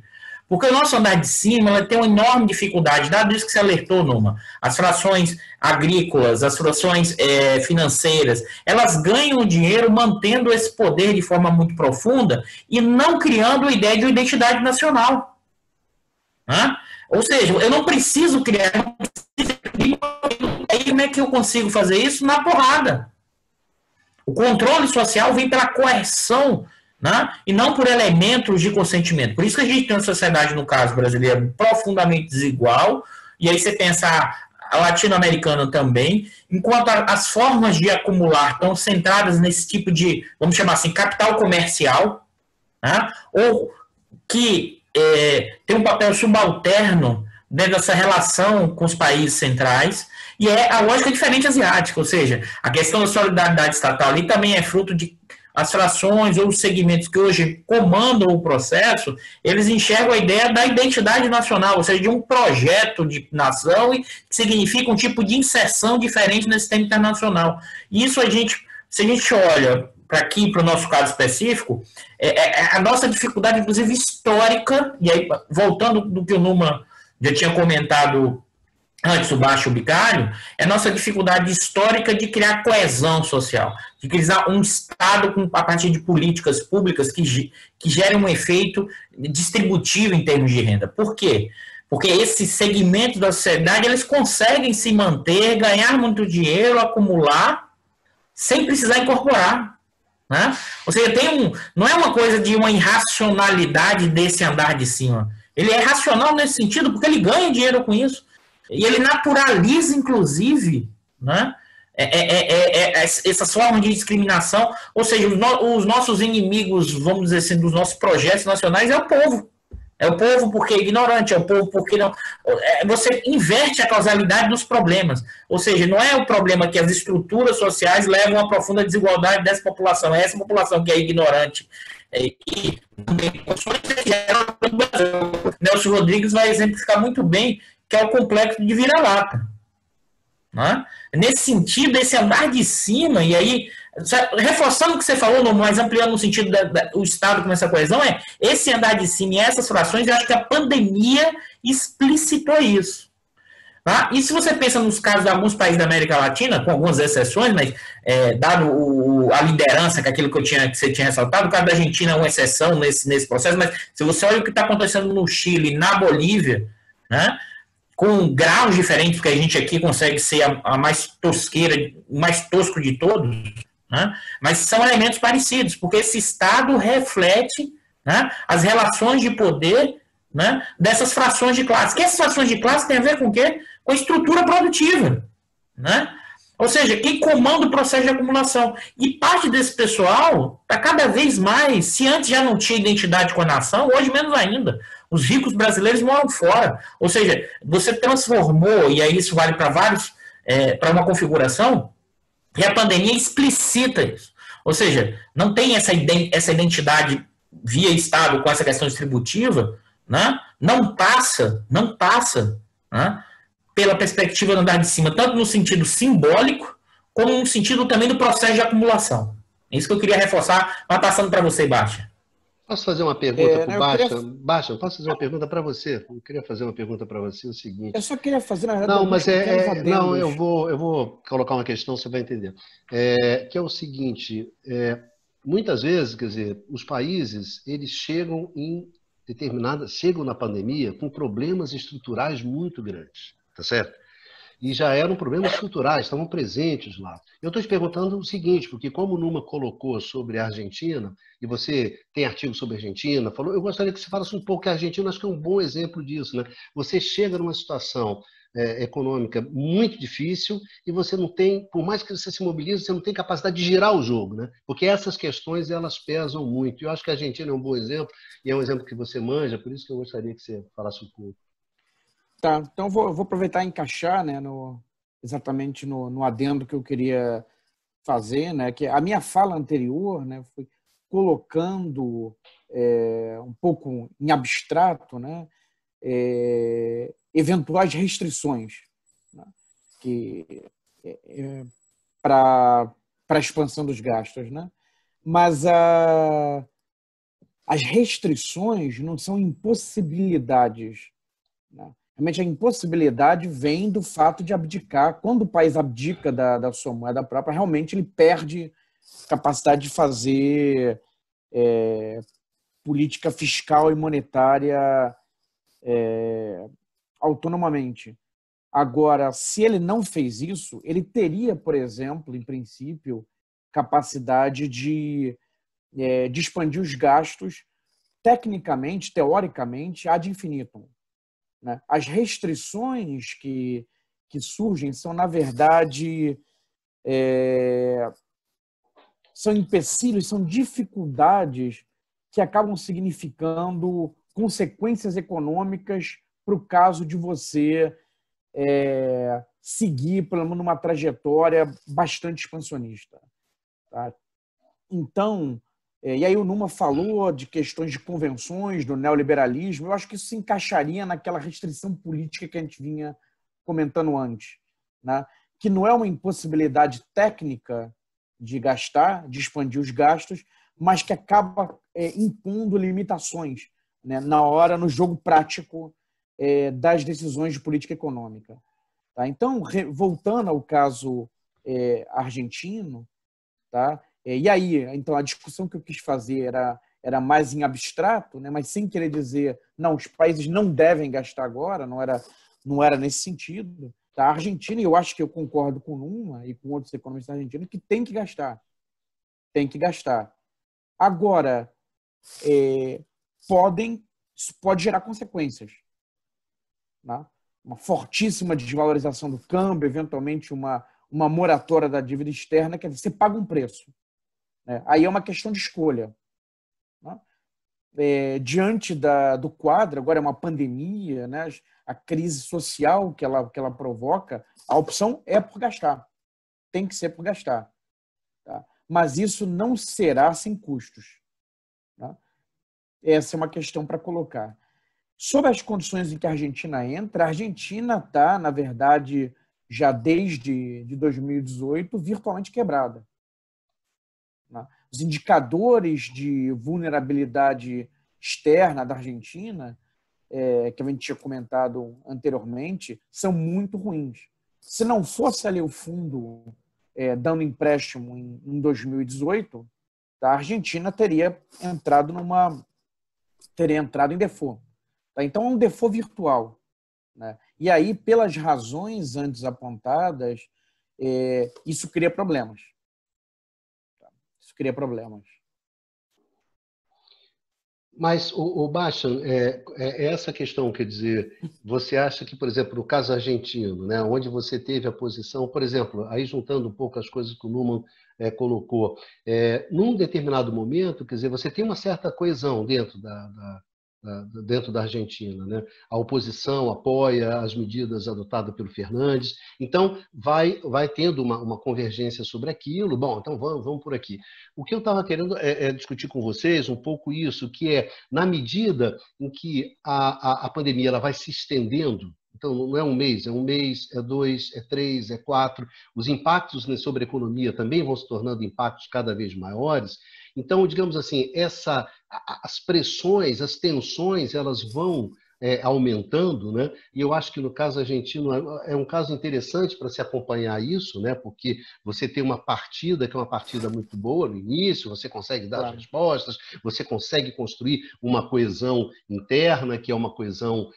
Porque o nosso andar de cima ela tem uma enorme dificuldade, dado isso que você alertou, Numa. As frações agrícolas, as frações financeiras, elas ganham dinheiro mantendo esse poder de forma muito profunda e não criando a ideia de uma identidade nacional. Ou seja, eu não preciso criar... Aí como é que eu consigo fazer isso? Na porrada. O controle social vem pela coerção, né? E não por elementos de consentimento. Por isso que a gente tem uma sociedade, no caso brasileiro, profundamente desigual, e aí você pensa a latino-americana também, enquanto as formas de acumular estão centradas nesse tipo de, vamos chamar assim, capital comercial, né? Ou que tem um papel subalterno dentro dessa relação com os países centrais, e é a lógica diferente asiática, ou seja, a questão da solidariedade estatal ali também é fruto de as frações ou os segmentos que hoje comandam o processo, eles enxergam a ideia da identidade nacional, ou seja, de um projeto de nação e que significa um tipo de inserção diferente no sistema internacional. E isso se a gente olha para aqui, para o nosso caso específico, a nossa dificuldade, inclusive, histórica, e aí, voltando do que o Numa já tinha comentado antes, o Baixa e o Bicalho, é a nossa dificuldade histórica de criar coesão social, de criar um Estado a partir de políticas públicas que gerem um efeito distributivo em termos de renda. Por quê? Porque esses segmentos da sociedade, eles conseguem se manter, ganhar muito dinheiro, acumular, sem precisar incorporar. Né? Ou seja, não é uma coisa de uma irracionalidade desse andar de cima. Ele é racional nesse sentido, porque ele ganha dinheiro com isso. E ele naturaliza, inclusive, né, essas formas de discriminação. Ou seja, os nossos inimigos, vamos dizer assim, dos nossos projetos nacionais é o povo. É o povo porque é ignorante, é o povo porque não... Você inverte a causalidade dos problemas. Ou seja, não é o problema que as estruturas sociais levam a profunda desigualdade dessa população. É essa população que é ignorante. E Nelson Rodrigues vai exemplificar muito bem que é o complexo de vira-lata. Né? Nesse sentido, esse andar de cima, e aí, reforçando o que você falou, mas ampliando no sentido do Estado com essa coesão, esse andar de cima e essas frações, eu acho que a pandemia explicitou isso. Tá? E se você pensa nos casos de alguns países da América Latina, com algumas exceções, mas dado a liderança, que aquilo que você tinha ressaltado, o caso da Argentina é uma exceção nesse processo, mas se você olha o que está acontecendo no Chile, na Bolívia, né, com graus diferentes, porque a gente aqui consegue ser a mais tosqueira, o mais tosco de todos, né, mas são elementos parecidos, porque esse Estado reflete, né, as relações de poder, né, dessas frações de classe. Que essas frações de classe têm a ver com o quê? Com a estrutura produtiva. Né? Ou seja, quem comanda o processo de acumulação. E parte desse pessoal está cada vez mais, se antes já não tinha identidade com a nação, hoje menos ainda. Os ricos brasileiros moram fora. Ou seja, você transformou, e aí isso vale para para uma configuração, e a pandemia explicita isso. Ou seja, não tem essa identidade via Estado com essa questão distributiva, né? Não passa, né, pela perspectiva do andar de cima, tanto no sentido simbólico, como no sentido também do processo de acumulação. É isso que eu queria reforçar, mas passando para você, Baixa. Posso fazer uma pergunta para o Eu queria, Baixa? Baixa, posso fazer uma pergunta para você? Eu queria fazer uma pergunta para você, o eu seguinte. só queria fazer, na verdade, Não, alguns mas pequenos não, adendos. eu vou colocar uma questão, você vai entender. Que é o seguinte, muitas vezes, quer dizer, os países, eles chegam em chegam na pandemia com problemas estruturais muito grandes, tá certo? E já eram problemas estruturais, estavam presentes lá. Eu estou te perguntando o seguinte, porque como o Numa colocou sobre a Argentina, e você tem artigo sobre a Argentina, falou, eu gostaria que você falasse um pouco que a Argentina acho que é um bom exemplo disso, né? Você chega numa situação econômica muito difícil e você não tem, por mais que você se mobilize, você não tem capacidade de girar o jogo, né? Porque essas questões, elas pesam muito. E eu acho que a Argentina é um bom exemplo, e é um exemplo que você manja, por isso que eu gostaria que você falasse um pouco. Tá, então eu vou aproveitar e encaixar, né, exatamente no adendo que eu queria fazer, né, que a minha fala anterior, né, foi colocando um pouco em abstrato, né, eventuais restrições, né, que para a expansão dos gastos, né, mas as restrições não são impossibilidades, né? Realmente a impossibilidade vem do fato de abdicar. Quando o país abdica da sua moeda própria, realmente ele perde capacidade de fazer política fiscal e monetária autonomamente. Agora, se ele não fez isso, ele teria, por exemplo, em princípio, capacidade de expandir os gastos tecnicamente, teoricamente, ad infinitum, né? As restrições que surgem são, na verdade, são empecilhos, são dificuldades que acabam significando consequências econômicas para o caso de você seguir, pelo menos, numa trajetória bastante expansionista. Tá? Então, e aí o Numa falou de questões de convenções, do neoliberalismo, eu acho que isso se encaixaria naquela restrição política que a gente vinha comentando antes, né? Que não é uma impossibilidade técnica de gastar, de expandir os gastos, mas que acaba impondo limitações, né, no jogo prático das decisões de política econômica. Tá? Então, voltando ao caso argentino, tá? E aí, então, a discussão que eu quis fazer era mais em abstrato, né? Mas sem querer dizer, não, os países não devem gastar agora, não era nesse sentido. Tá? A Argentina, e eu acho que eu concordo com uma e com outros economistas argentinos, que tem que gastar. Tem que gastar. Agora, isso pode gerar consequências. Né? Uma fortíssima desvalorização do câmbio, eventualmente uma moratória da dívida externa, quer dizer, você paga um preço. Né? Aí é uma questão de escolha. Né? Diante do quadro, agora é uma pandemia, né? A crise social que ela provoca, a opção é por gastar. Tem que ser por gastar. Tá? Mas isso não será sem custos. Tá? Essa é uma questão para colocar. Sobre as condições em que a Argentina entra, a Argentina está, na verdade, já desde 2018, virtualmente quebrada. Os indicadores de vulnerabilidade externa da Argentina, que a gente tinha comentado anteriormente, são muito ruins. Se não fosse ali o fundo dando empréstimo em 2018, a Argentina teria entrado em default. Tá? Então, é um default virtual. Né? E aí, pelas razões antes apontadas, isso cria problemas. Isso cria problemas. Mas, o Bastian, essa questão, quer dizer, você acha que, por exemplo, no caso argentino, né, onde você teve a posição, por exemplo, aí juntando um pouco as coisas que o Numan colocou, num determinado momento, quer dizer, você tem uma certa coesão dentro dentro da Argentina, né? A oposição apoia as medidas adotadas pelo Fernandes, então vai tendo uma convergência sobre aquilo. Bom, então vamos por aqui. O que eu estava querendo discutir com vocês um pouco isso, que na medida em que a pandemia ela vai se estendendo, então não é um mês, é 2, é 3, é 4, os impactos sobre a economia também vão se tornando impactos cada vez maiores, Então, digamos assim, as pressões, as tensões, elas vão aumentando, né? E eu acho que no caso argentino é um caso interessante para se acompanhar isso, né? Porque você tem uma partida que é uma partida muito boa no início, você consegue dar as respostas, você consegue construir uma coesão interna, que é uma coesão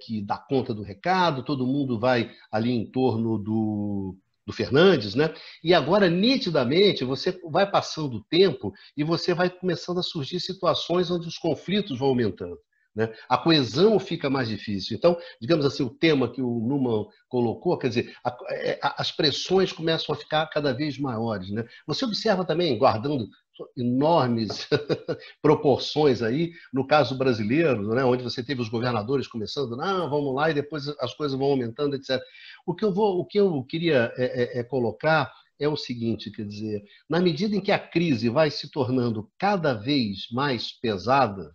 que dá conta do recado, todo mundo vai ali em torno do Fernandes, né? E agora, nitidamente, você vai passando o tempo e você vai começando a surgir situações onde os conflitos vão aumentando, né? A coesão fica mais difícil. Então, digamos assim, o tema que o Numan colocou, quer dizer, as pressões começam a ficar cada vez maiores, né? Você observa também, guardando enormes proporções aí, no caso brasileiro, né, onde você teve os governadores começando, não, vamos lá, e depois as coisas vão aumentando, etc. O que eu queria colocar é o seguinte, quer dizer, na medida em que a crise vai se tornando cada vez mais pesada,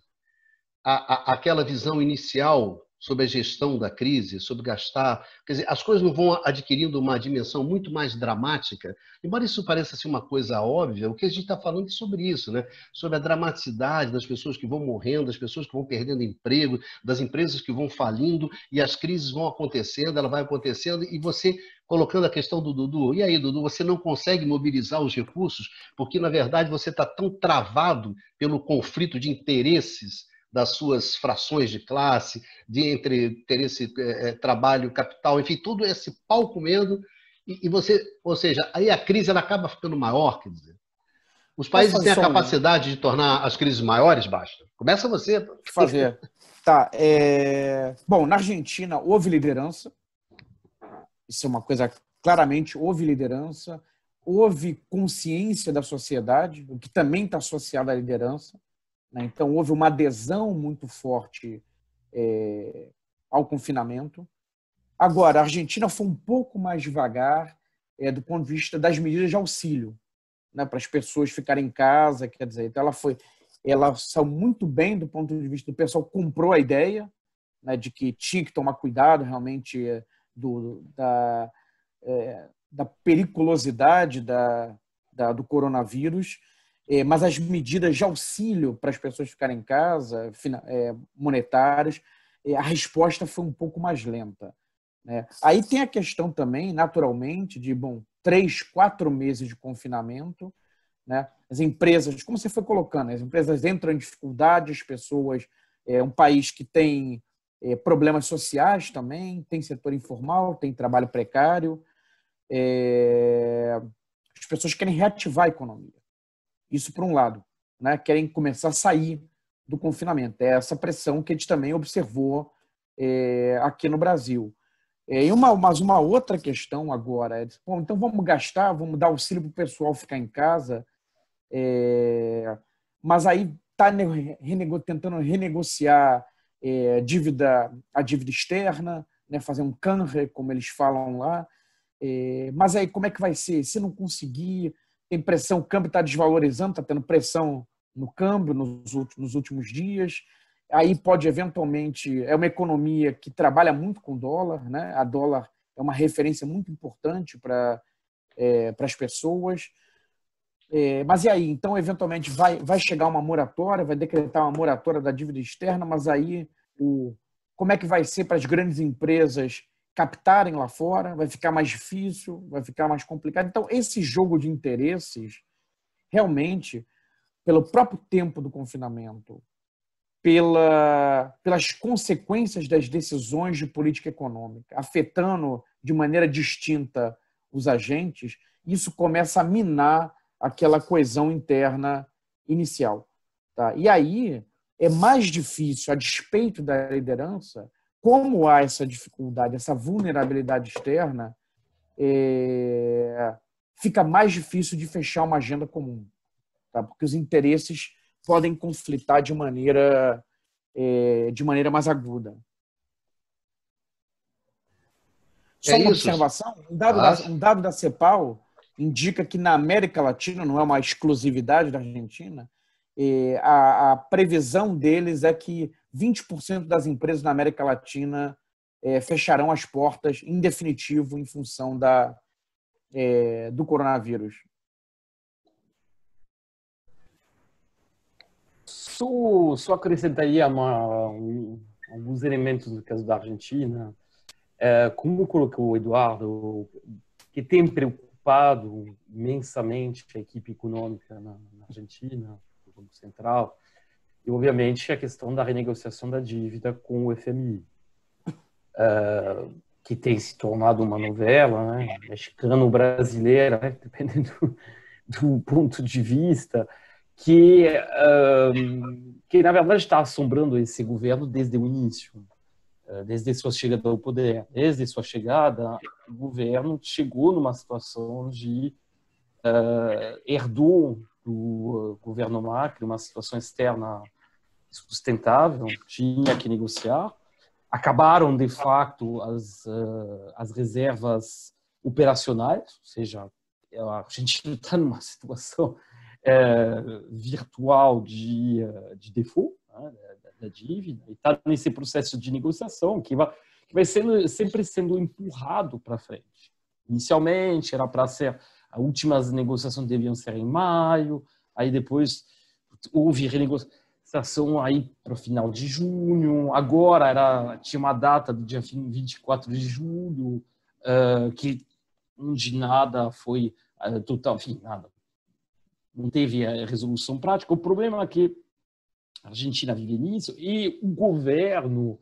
aquela visão inicial sobre a gestão da crise, sobre gastar. Quer dizer, as coisas não vão adquirindo uma dimensão muito mais dramática. Embora isso pareça ser uma coisa óbvia, o que a gente está falando é sobre isso, né? Sobre a dramaticidade das pessoas que vão morrendo, das pessoas que vão perdendo emprego, das empresas que vão falindo, e as crises vão acontecendo, ela vai acontecendo, e você colocando a questão do Dudu. E aí, Dudu, você não consegue mobilizar os recursos porque, na verdade, você está tão travado pelo conflito de interesses das suas frações de classe, entre interesse, trabalho, capital, enfim, tudo esse pau comendo, e você, ou seja, aí a crise ela acaba ficando maior, quer dizer. Os países têm a capacidade de tornar as crises maiores, Basta? Começa você. Fazer. Tá. Bom, na Argentina houve liderança, isso é uma coisa, claramente houve liderança, houve consciência da sociedade, o que também está associado à liderança. Então, houve uma adesão muito forte ao confinamento. Agora, a Argentina foi um pouco mais devagar do ponto de vista das medidas de auxílio, né, para as pessoas ficarem em casa. Quer dizer, então ela saiu muito bem do ponto de vista do pessoal, comprou a ideia, né, de que tinha que tomar cuidado realmente da periculosidade do coronavírus. Mas as medidas de auxílio para as pessoas ficarem em casa, monetárias, a resposta foi um pouco mais lenta, né? Aí tem a questão também, naturalmente, de 3, 4 meses de confinamento, né? As empresas, como você foi colocando, as empresas entram em dificuldade, as pessoas, um país que tem problemas sociais também, tem setor informal, tem trabalho precário, as pessoas querem reativar a economia. Isso por um lado, né? Querem começar a sair do confinamento. É essa pressão que a gente também observou aqui no Brasil. Mas uma outra questão agora então vamos gastar, vamos dar auxílio para o pessoal ficar em casa, mas aí está tentando renegociar a dívida externa, né? Fazer um canre, como eles falam lá. Mas aí como é que vai ser? Se não conseguir, tem pressão, o câmbio está desvalorizando, está tendo pressão no câmbio nos últimos dias. Aí pode, eventualmente, é uma economia que trabalha muito com dólar, né? A dólar é uma referência muito importante para as pessoas. Mas e aí? Então, eventualmente, vai chegar uma moratória, vai decretar uma moratória da dívida externa, mas aí como é que vai ser para as grandes empresas captarem lá fora? Vai ficar mais difícil, vai ficar mais complicado. Então, esse jogo de interesses, realmente, pelo próprio tempo do confinamento, pelas consequências das decisões de política econômica, afetando de maneira distinta os agentes, isso começa a minar aquela coesão interna inicial. Tá? E aí é mais difícil, a despeito da liderança, como há essa dificuldade, essa vulnerabilidade externa, fica mais difícil de fechar uma agenda comum, tá? Porque os interesses podem conflitar de maneira mais aguda. Só uma observação, um dado da CEPAL indica que na América Latina, não é uma exclusividade da Argentina, a previsão deles é que 20% das empresas na América Latina fecharão as portas em definitivo em função do coronavírus. só acrescentaria alguns elementos no caso da Argentina. Como colocou o Eduardo, que tem preocupado imensamente a equipe econômica na Argentina, no Banco Central, e obviamente a questão da renegociação da dívida com o FMI, que tem se tornado uma novela, né, mexicano-brasileira, né, dependendo do ponto de vista, que na verdade está assombrando esse governo desde o início. Desde sua chegada ao poder. Desde sua chegada, o governo chegou numa situação de herdou do governo Macri uma situação externa sustentável, tinha que negociar. Acabaram, de fato, as reservas operacionais, ou seja, a gente está numa situação virtual de default, né, da dívida, e está nesse processo de negociação que vai sempre sendo empurrado para frente. Inicialmente era para ser, as últimas negociações deviam ser em maio, aí depois houve renegociação aí para o final de junho, agora tinha uma data do dia 24 de julho, onde nada foi total, enfim, nada. Não teve a resolução prática. O problema é que a Argentina vive nisso e o governo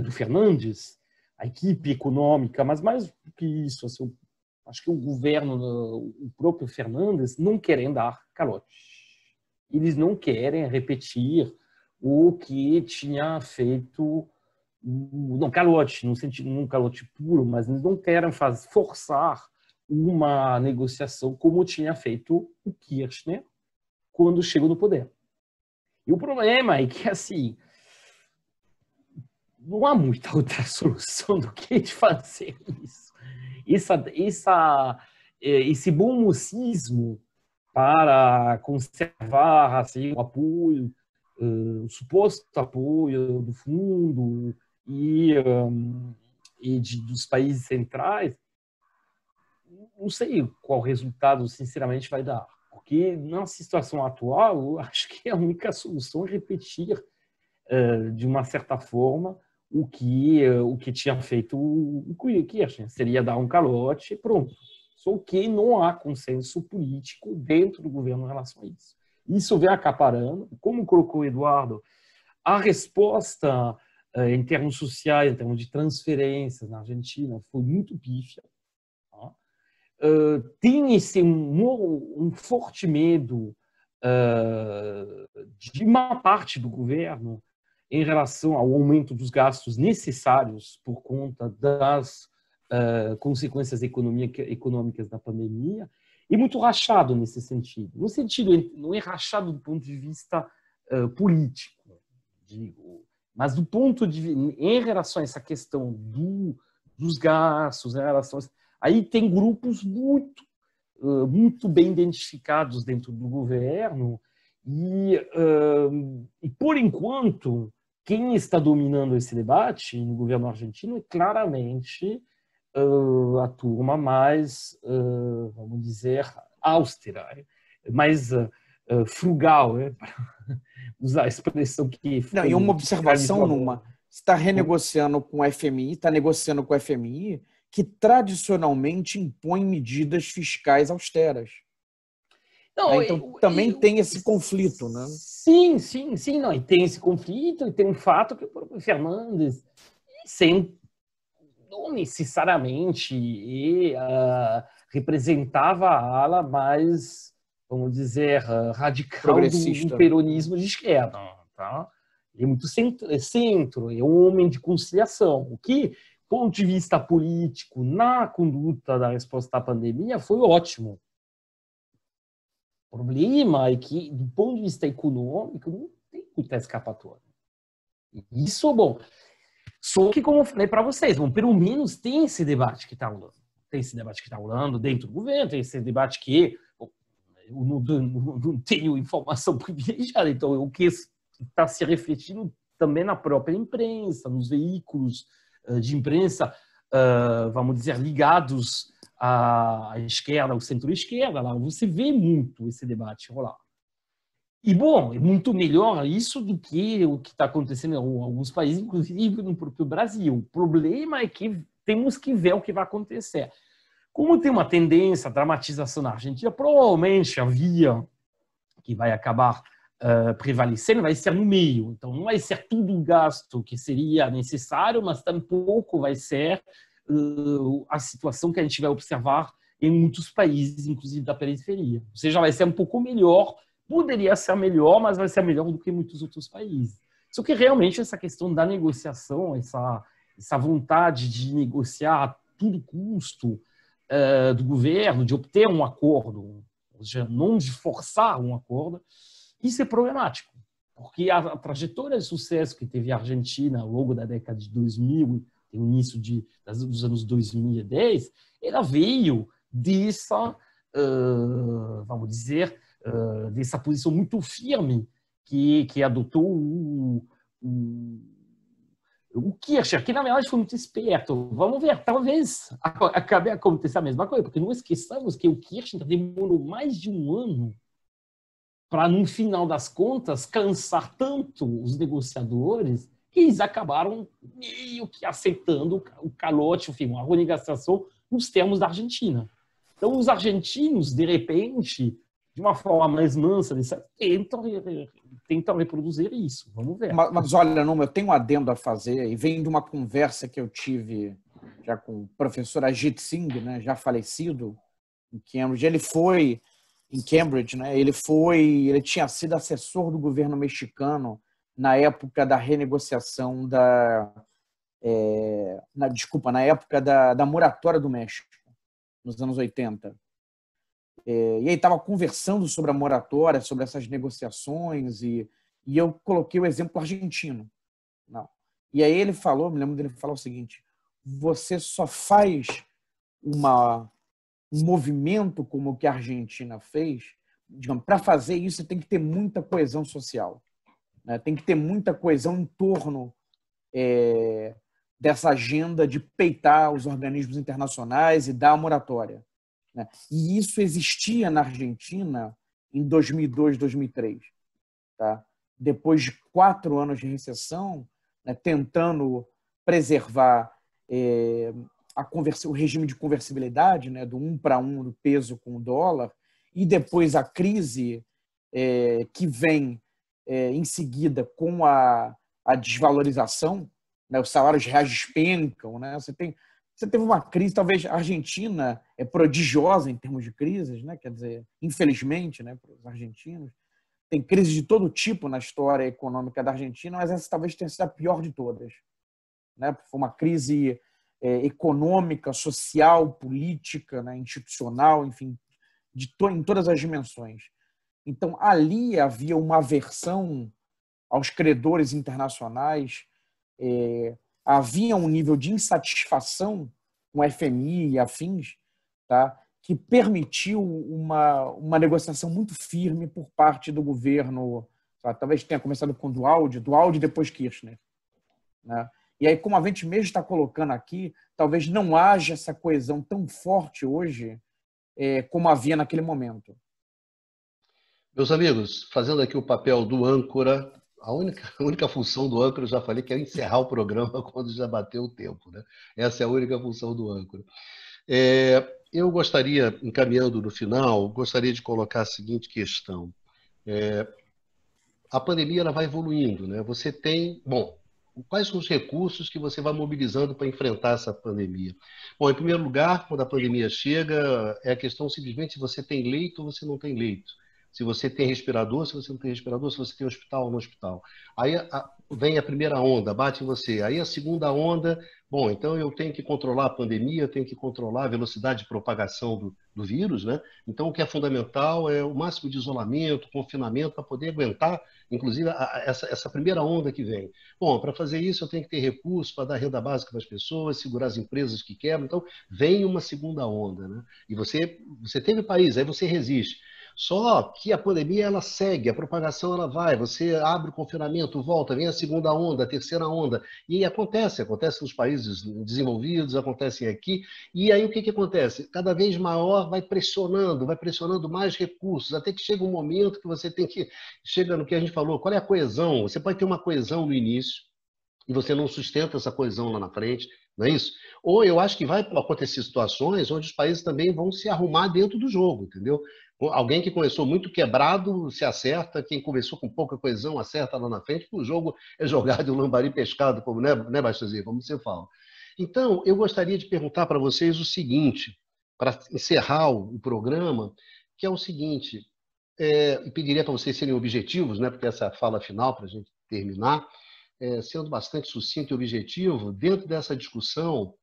do Fernandes, a equipe econômica, mas mais do que isso, assim, acho que o governo, o próprio Fernandes, não querem dar calote. Eles não querem repetir o que tinha feito, não calote, no sentido, não calote puro, mas eles não querem forçar uma negociação como tinha feito o Kirchner quando chegou no poder. E o problema é que, assim, não há muita outra solução do que de fazer isso. Esse bom mocismo para conservar assim, o apoio, o suposto apoio do fundo dos países centrais, não sei qual resultado, sinceramente, vai dar. Porque na situação atual, eu acho que a única solução é repetir, de uma certa forma, o que tinha feito o Kirchner. Seria dar um calote e pronto. Só que não há consenso político dentro do governo em relação a isso. Isso vem acaparando. Como colocou o Eduardo, a resposta em termos sociais, em termos de transferências na Argentina, foi muito pífia. Tem um forte medo de uma parte do governo em relação ao aumento dos gastos necessários por conta das consequências econômicas da pandemia, e muito rachado nesse sentido. No sentido, não é rachado do ponto de vista político, digo, mas do ponto de em relação a essa questão dos gastos, em relação aí tem grupos muito bem identificados dentro do governo e por enquanto, quem está dominando esse debate no governo argentino é claramente a turma mais, vamos dizer, austera, mais frugal, para usar a expressão que... Não, e uma observação, Numa, você está renegociando com o FMI, está negociando com o FMI, que tradicionalmente impõe medidas fiscais austeras. Não, então, também tem esse conflito, né? Sim. Não, e tem esse conflito, e tem um fato que o próprio Fernandes, não necessariamente representava a ala mais, vamos dizer, radical do peronismo de esquerda. Tá? Ele é muito centro, é um homem de conciliação, o que, do ponto de vista político, na conduta da resposta à pandemia, foi ótimo. O problema é que, do ponto de vista econômico, não tem muita escapatória. Isso é bom. Só que, como eu falei para vocês, pelo menos tem esse debate que está rolando. Tem esse debate que está rolando dentro do governo, tem esse debate que eu não tenho informação privilegiada. Então, o que está se refletindo também na própria imprensa, nos veículos de imprensa, vamos dizer, ligados à esquerda, ao centro-esquerda, lá você vê muito esse debate rolar. E, bom, é muito melhor isso do que o que está acontecendo em alguns países, inclusive no próprio Brasil. O problema é que temos que ver o que vai acontecer. Como tem uma tendência à dramatização na Argentina, provavelmente a via que vai acabar prevalecendo vai ser no meio. Então, não vai ser tudo o gasto que seria necessário, mas tampouco vai ser a situação que a gente vai observar em muitos países, inclusive da periferia. Ou seja, vai ser um pouco melhor, poderia ser melhor, mas vai ser melhor do que muitos outros países. Só que realmente essa questão da negociação, essa vontade de negociar a todo custo do governo, de obter um acordo, ou seja, não de forçar um acordo, isso é problemático, porque a trajetória de sucesso que teve a Argentina ao longo da década de 2000, no início dos anos 2010, ela veio dessa, vamos dizer, dessa posição muito firme que adotou o Kirchner, que na verdade foi muito esperto. Vamos ver, talvez acabe acontecendo a mesma coisa, porque não esqueçamos que o Kirchner demorou mais de um ano para, no final das contas, cansar tanto os negociadores que eles acabaram meio que aceitando o calote, enfim, uma renegociação nos termos da Argentina. Então, os argentinos, de repente, de uma forma mais mansa, tentam reproduzir isso. Vamos ver. Mas olha, Numa, eu tenho um adendo a fazer, e vem de uma conversa que eu tive já com o professor Ajit Singh, né, já falecido, em Cambridge. Ele foi em Cambridge, né? Ele tinha sido assessor do governo mexicano na época da renegociação na época da moratória do México, nos anos 80. E aí estava conversando sobre a moratória, sobre essas negociações, e eu coloquei o exemplo argentino. Não. E aí ele falou, me lembro dele falar o seguinte: você só faz um movimento como o que a Argentina fez, digamos, para fazer isso você tem que ter muita coesão social, né? Tem que ter muita coesão em torno dessa agenda de peitar os organismos internacionais e dar a moratória, né? E isso existia na Argentina em 2002, 2003. Tá? Depois de 4 anos de recessão, né, tentando preservar o regime de conversibilidade, né, do 1-para-1 do peso com o dólar, e depois a crise que vem em seguida com a desvalorização, né, os salários reais despencam, né? Você teve uma crise, talvez a Argentina é prodigiosa em termos de crises, né? Quer dizer, infelizmente, né, para os argentinos, tem crises de todo tipo na história econômica da Argentina, mas essa talvez tenha sido a pior de todas, né? Foi uma crise econômica, social, política, né, institucional, enfim, em todas as dimensões. Então, ali havia uma aversão aos credores internacionais, havia um nível de insatisfação com o FMI e afins, tá, que permitiu uma negociação muito firme por parte do governo, tá? Talvez tenha começado com o Duhalde depois Kirchner, né? E aí, como a gente mesmo está colocando aqui, talvez não haja essa coesão tão forte hoje como havia naquele momento. Meus amigos, fazendo aqui o papel do âncora, a única função do âncora, eu já falei, que é encerrar o programa quando já bateu o tempo, né? Essa é a única função do âncora. Eu gostaria, encaminhando no final, gostaria de colocar a seguinte questão. A pandemia ela vai evoluindo, né? Você tem... Bom, quais são os recursos que você vai mobilizando para enfrentar essa pandemia? Bom, em primeiro lugar, quando a pandemia chega, é a questão simplesmente se você tem leito ou você não tem leito. Se você tem respirador, se você não tem respirador, se você tem hospital ou não hospital. Aí vem a primeira onda, bate em você. Aí a segunda onda, bom, então eu tenho que controlar a pandemia, eu tenho que controlar a velocidade de propagação do vírus, né? Então o que é fundamental é o máximo de isolamento, confinamento, para poder aguentar, inclusive, essa primeira onda que vem. Bom, para fazer isso eu tenho que ter recursos para dar renda básica para as pessoas, segurar as empresas que quebram. Então vem uma segunda onda, né? E você teve país, aí você resiste. Só que a pandemia ela segue, a propagação ela vai, você abre o confinamento, volta, vem a segunda onda, a terceira onda, e acontece nos países desenvolvidos, acontece aqui, e aí o que acontece? Cada vez maior vai pressionando mais recursos, até que chega um momento que você tem que, chega no que a gente falou, qual é a coesão? Você pode ter uma coesão no início, e você não sustenta essa coesão lá na frente, não é isso? Ou eu acho que vai acontecer situações onde os países também vão se arrumar dentro do jogo, entendeu? Alguém que começou muito quebrado se acerta, quem começou com pouca coesão acerta lá na frente, porque o jogo é jogado e o lambari pescado, como, né Bastazinho, como você fala. Então, eu gostaria de perguntar para vocês o seguinte, para encerrar o programa, que é o seguinte, e pediria para vocês serem objetivos, né, porque essa é a fala final para a gente terminar, sendo bastante sucinto e objetivo, dentro dessa discussão,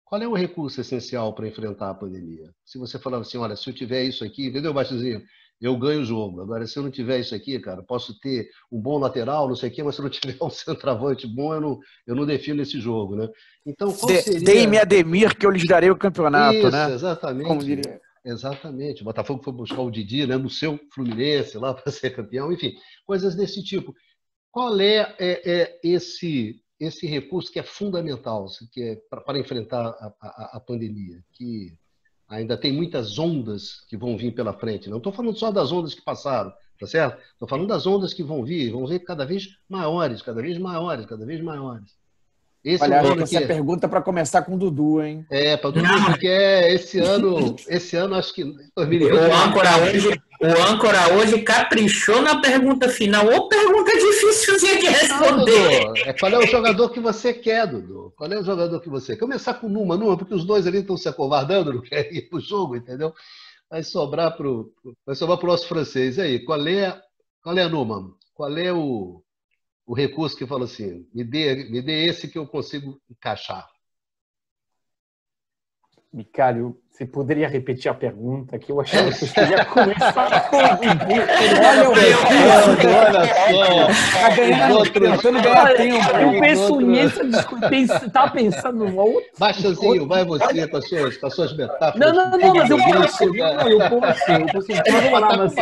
qual é o recurso essencial para enfrentar a pandemia? Se você falar assim, olha, se eu tiver isso aqui, entendeu, Bastizinho? Eu ganho o jogo. Agora, se eu não tiver isso aqui, cara, posso ter um bom lateral, não sei o quê, mas se eu não tiver um centroavante bom, eu não defino esse jogo, né? Então, qual seria... Deem-me Ademir que eu lhes darei o campeonato, isso, né? Exatamente. Como diria. Exatamente. O Botafogo foi buscar o Didi, né, no seu Fluminense, lá para ser campeão, enfim, coisas desse tipo. Qual é esse recurso que é fundamental, que é para enfrentar a pandemia, que ainda tem muitas ondas que vão vir pela frente? Não estou falando só das ondas que passaram, tá certo? Estou falando das ondas que vão vir cada vez maiores, cada vez maiores, cada vez maiores. Olha, acho que essa é pergunta para começar com o Dudu, hein? Para o Dudu, porque esse ano acho que... 2020, o âncora hoje caprichou na pergunta final. Ou pergunta difícilzinha de responder. Dudu, qual é o jogador que você quer, Dudu? Qual é o jogador que você quer? Começar com o Numa, porque os dois ali estão se acovardando, não querem ir para o jogo, entendeu? Vai sobrar para o nosso francês. E aí, qual é Numa? Qual é o recurso que fala assim, me dê esse que eu consigo encaixar? Micalho, você poderia repetir a pergunta, que eu achava que você ia começar com o tentando ganhar tempo. Eu penso nisso, estava pensando no outro. Baixazinho, vai você com as suas metáforas. Não, mas eu posso elaborar, mas...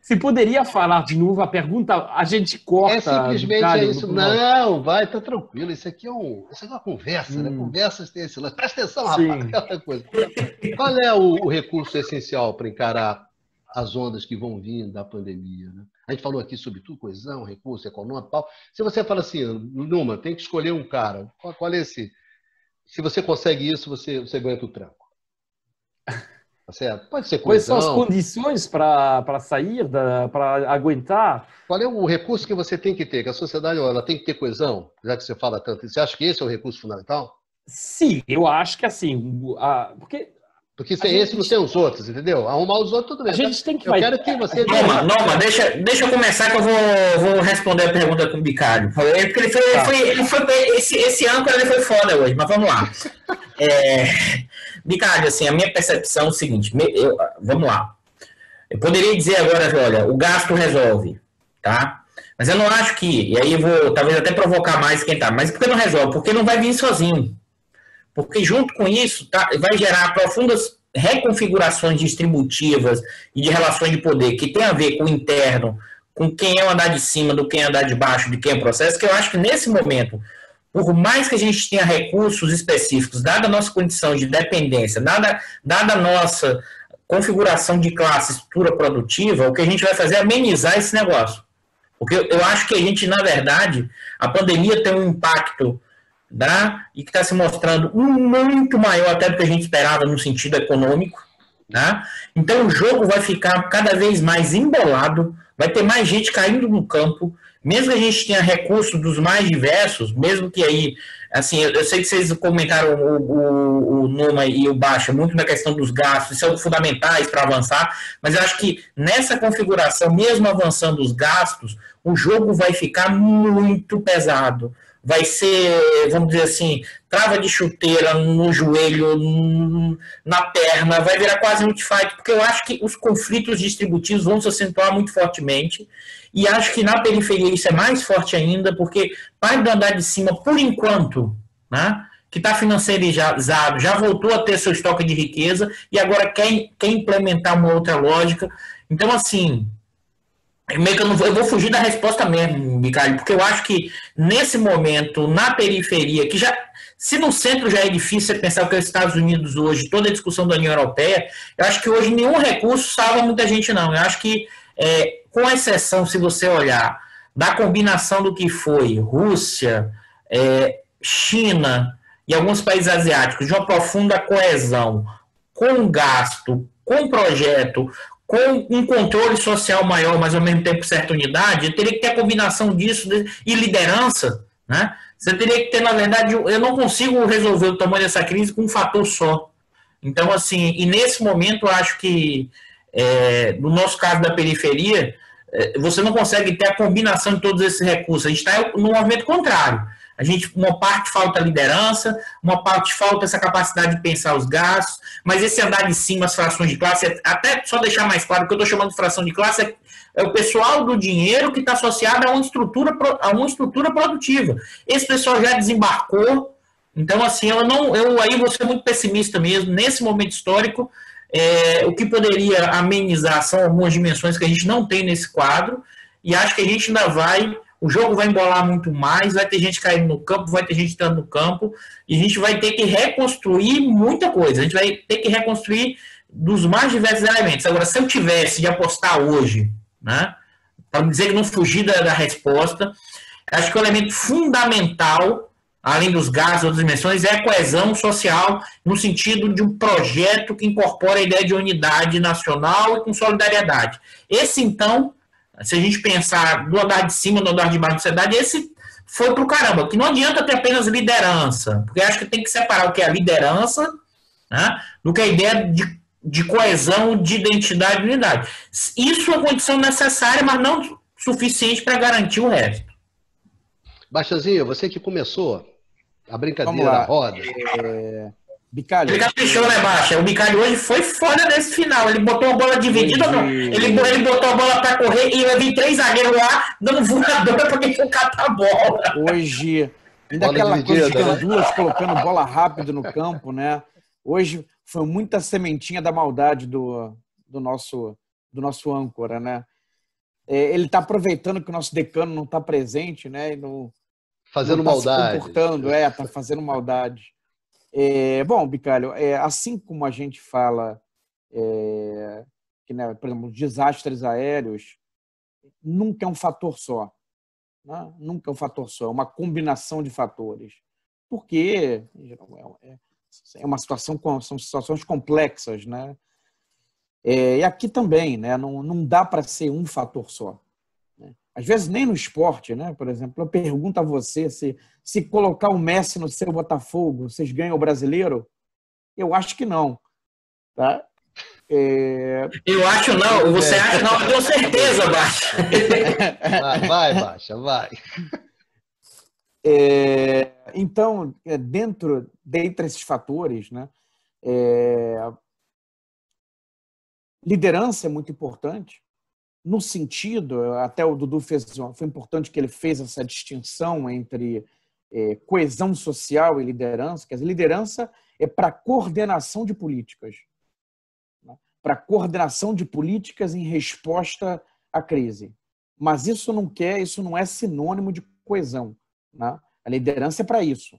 Você poderia falar de novo a pergunta? A gente corta. Simplesmente isso. Não, vai, tá tranquilo. Isso aqui é uma conversa, né? Conversas tem esse lance. Presta atenção, rapaz. Aquela coisa. Qual é o recurso essencial para encarar as ondas que vão vir da pandemia, né? A gente falou aqui sobre tudo, coesão, recurso econômico e tal. Se você fala assim, Numa, tem que escolher um cara. Qual é esse? Se você consegue isso, você ganha o tranco. Tá certo? Pode ser coesão. Quais são as condições para sair, para aguentar? Qual é o recurso que você tem que ter? Que a sociedade ela tem que ter coesão, já que você fala tanto. Você acha que esse é o recurso fundamental? Sim, eu acho que assim, porque sem esse não tem os outros, entendeu? Arrumar os outros, tudo bem. A gente tem que... Eu quero que você... Noma, deixa eu começar que eu vou responder a pergunta com o Bicalho. Porque esse âncora ele foi foda hoje, mas vamos lá. Bicalho, assim, a minha percepção é o seguinte, vamos lá. Eu poderia dizer agora, olha, o gasto resolve, tá? Mas eu não acho que, e aí eu vou talvez até provocar mais quem tá, mas por que não resolve? Porque não vai vir sozinho. Porque junto com isso vai gerar profundas reconfigurações distributivas e de relações de poder que tem a ver com o interno, com quem é o andar de cima, do quem é o andar de baixo, de quem é o processo, que eu acho que nesse momento, por mais que a gente tenha recursos específicos, dada a nossa condição de dependência, dada a nossa configuração de classe, estrutura produtiva, o que a gente vai fazer é amenizar esse negócio. Porque eu acho que a gente, na verdade, a pandemia tem um impacto, tá? E que está se mostrando muito maior até do que a gente esperava no sentido econômico. Tá? Então o jogo vai ficar cada vez mais embolado, vai ter mais gente caindo no campo, mesmo que a gente tenha recursos dos mais diversos, mesmo que aí, assim, eu sei que vocês comentaram o Numa e o Baixa muito na questão dos gastos, são fundamentais para avançar, mas eu acho que nessa configuração, mesmo avançando os gastos, o jogo vai ficar muito pesado. Vai ser, vamos dizer assim, trava de chuteira no joelho, na perna, vai virar quase um fight, porque eu acho que os conflitos distributivos vão se acentuar muito fortemente, e acho que na periferia isso é mais forte ainda, porque parte do andar de cima, por enquanto, né, que está financiarizado, já voltou a ter seu estoque de riqueza e agora quer implementar uma outra lógica. Então, assim, meio que eu vou fugir da resposta mesmo, Micalho, porque eu acho que nesse momento, na periferia, que já, se no centro já é difícil você pensar o que é os Estados Unidos hoje, toda a discussão da União Europeia, eu acho que hoje nenhum recurso salva muita gente, não. Eu acho que, com exceção, se você olhar, da combinação do que foi Rússia, China e alguns países asiáticos, de uma profunda coesão, com gasto, com projeto, com um controle social maior, mas ao mesmo tempo certa unidade, teria que ter a combinação disso e liderança, né? Você teria que ter, na verdade, eu não consigo resolver o tamanho dessa crise com um fator só. Então, assim, e nesse momento eu acho que, no nosso caso da periferia, você não consegue ter a combinação de todos esses recursos. A gente está no movimento contrário. Uma parte falta liderança, uma parte falta essa capacidade de pensar os gastos, mas esse andar de cima, as frações de classe, até só deixar mais claro, o que eu estou chamando de fração de classe é o pessoal do dinheiro que está associado a uma estrutura produtiva. Esse pessoal já desembarcou, então, assim, eu aí vou ser muito pessimista mesmo, nesse momento histórico, o que poderia amenizar são algumas dimensões que a gente não tem nesse quadro, e acho que a gente ainda o jogo vai embolar muito mais, vai ter gente caindo no campo, vai ter gente entrando no campo, e a gente vai ter que reconstruir muita coisa, a gente vai ter que reconstruir dos mais diversos elementos. Agora, se eu tivesse de apostar hoje, né, para dizer que não fugir da resposta, acho que o elemento fundamental, além dos gastos e outras dimensões, é a coesão social, no sentido de um projeto que incorpora a ideia de unidade nacional e com solidariedade. Esse, então, se a gente pensar do andar de cima, do andar de baixo da sociedade, esse foi pro caramba, que não adianta ter apenas liderança, porque acho que tem que separar o que é a liderança, né, do que a ideia de coesão, de identidade e unidade. Isso é uma condição necessária, mas não suficiente para garantir o resto. Baixazinho, você que começou a brincadeira, a roda. Bicalho. Ele caprichou, né, Baixa? O Bicalho hoje foi foda nesse final. Ele botou a bola dividida, não. Ele botou a bola para correr e eu vi 3 zagueiros lá dando voadora para quem for catar a bola. Hoje, ainda bola aquela coisa de gandulas colocando bola rápido no campo, né? Hoje foi muita sementinha da maldade do nosso âncora, né? Ele está aproveitando que o nosso decano não está presente, né? E fazendo não tá maldade. Se comportando, está fazendo maldade. Bom, Bicalho, assim como a gente fala que, né, por exemplo, desastres aéreos nunca é um fator só, né? Nunca é um fator só, é uma combinação de fatores, porque uma situação, são situações complexas, né? E aqui também, né, não dá para ser um fator só. Né? Às vezes nem no esporte, né? Por exemplo, eu pergunto a você se colocar o Messi no seu Botafogo, vocês ganham o Brasileiro? Eu acho que não. Tá? Eu acho não, você acha não, eu tenho certeza, Baixa. Vai, Baixa, vai. Então, dentre esses fatores, né, liderança é muito importante, no sentido, até o Dudu foi importante que ele fez essa distinção entre coesão social e liderança. Quer dizer, liderança é para coordenação de políticas, né? Para coordenação de políticas em resposta à crise. Mas isso não é sinônimo de coesão, né? A liderança é para isso,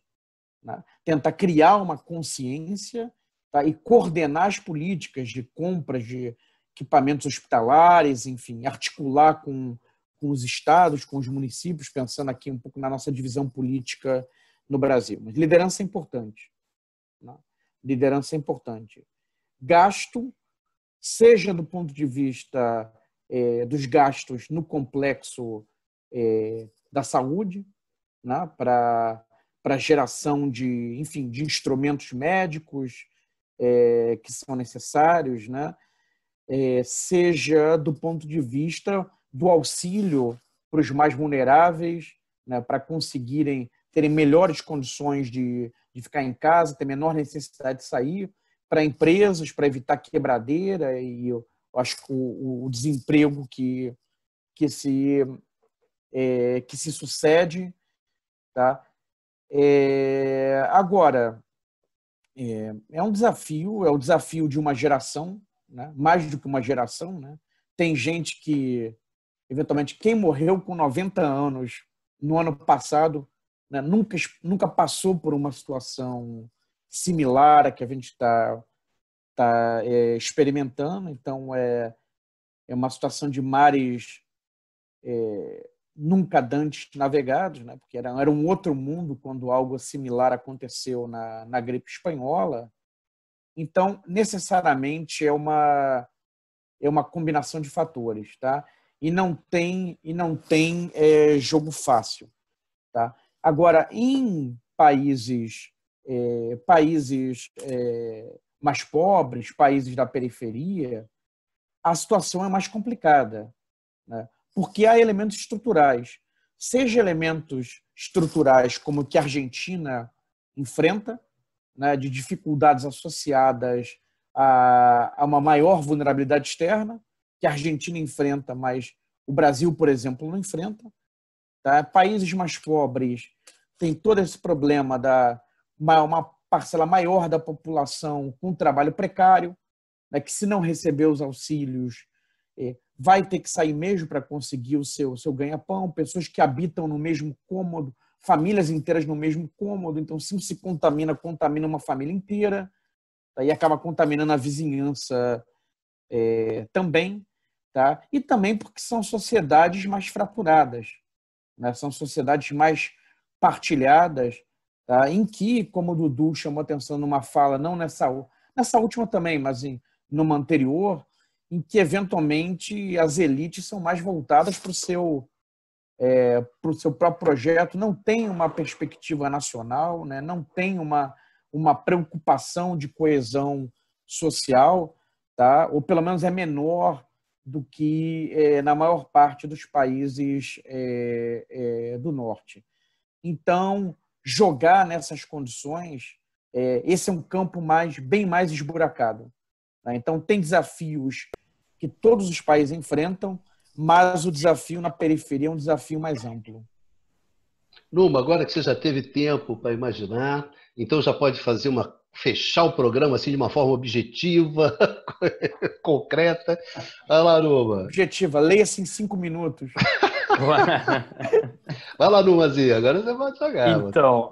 né? Tenta criar uma consciência, tá? E coordenar as políticas de compras de equipamentos hospitalares, enfim, articular com os estados, com os municípios, pensando aqui um pouco na nossa divisão política no Brasil. Mas liderança é importante, né? Liderança é importante. Gasto, seja do ponto de vista dos gastos no complexo da saúde, né? Para geração de instrumentos médicos que são necessários, né? Seja do ponto de vista do auxílio para os mais vulneráveis, né, para conseguirem terem melhores condições de ficar em casa, ter menor necessidade de sair, para empresas, para evitar quebradeira e eu acho que o desemprego que se sucede, tá? Agora, é um desafio, é o desafio de uma geração, né? Mais do que uma geração, né? Tem gente que, eventualmente, quem morreu com 90 anos no ano passado, né? Nunca passou por uma situação similar à que a gente está experimentando. Então, é uma situação de mares nunca antes navegados, né? Porque era um outro mundo quando algo similar aconteceu na gripe espanhola. Então, necessariamente, é uma combinação de fatores, tá? E não tem jogo fácil, tá? Agora, em países mais pobres, países da periferia, a situação é mais complicada, né? Porque há elementos estruturais, seja elementos estruturais como o que a Argentina enfrenta, né, de dificuldades associadas a uma maior vulnerabilidade externa, que a Argentina enfrenta, mas o Brasil, por exemplo, não enfrenta. Tá? Países mais pobres têm todo esse problema da uma parcela maior da população com trabalho precário, né, que se não receber os auxílios vai ter que sair mesmo para conseguir o seu ganha-pão, pessoas que habitam no mesmo cômodo, famílias inteiras no mesmo cômodo, então se um se contamina uma família inteira, e acaba contaminando a vizinhança também, tá? E também porque são sociedades mais fraturadas, né? São sociedades mais partilhadas, tá? Em que, como o Dudu chamou atenção numa fala, não nessa última também, mas numa anterior, em que eventualmente as elites são mais voltadas para o seu próprio projeto, não tem uma perspectiva nacional, né? Não tem uma preocupação de coesão social, tá? Ou pelo menos é menor do que na maior parte dos países do norte. Então, jogar nessas condições, esse é um campo bem mais esburacado. Tá? Então, tem desafios que todos os países enfrentam, mas o desafio na periferia é um desafio mais amplo. Numa, agora que você já teve tempo para imaginar, então já pode fechar o programa assim de uma forma objetiva, concreta. Vai lá, Numa. Objetiva, leia-se em 5 minutos. Vai lá, Numazinha, agora você pode jogar. Então,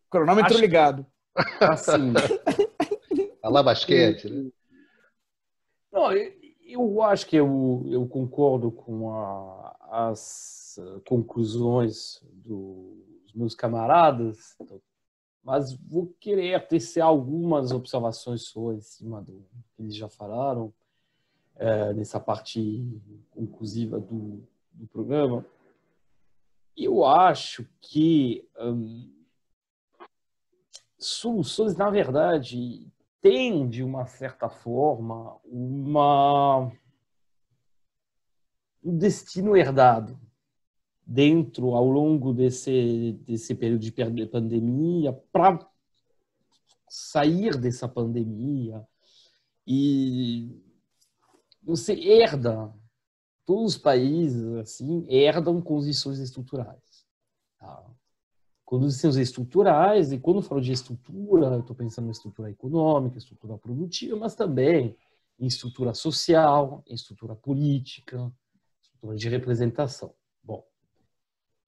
cronômetro ligado. Assim, falar basquete, né? Não, eu acho que eu concordo com as conclusões dos meus camaradas, mas vou querer tecer algumas observações só em cima do que eles já falaram, nessa parte conclusiva do programa. Eu acho que soluções, na verdade, têm, de uma certa forma, um destino herdado ao longo desse período de pandemia, para sair dessa pandemia. E você herda, todos os países assim, herdam condições estruturais. Tá? Condições estruturais, e quando eu falo de estrutura, eu estou pensando em estrutura econômica, estrutura produtiva, mas também em estrutura social, em estrutura política, estrutura de representação. Bom,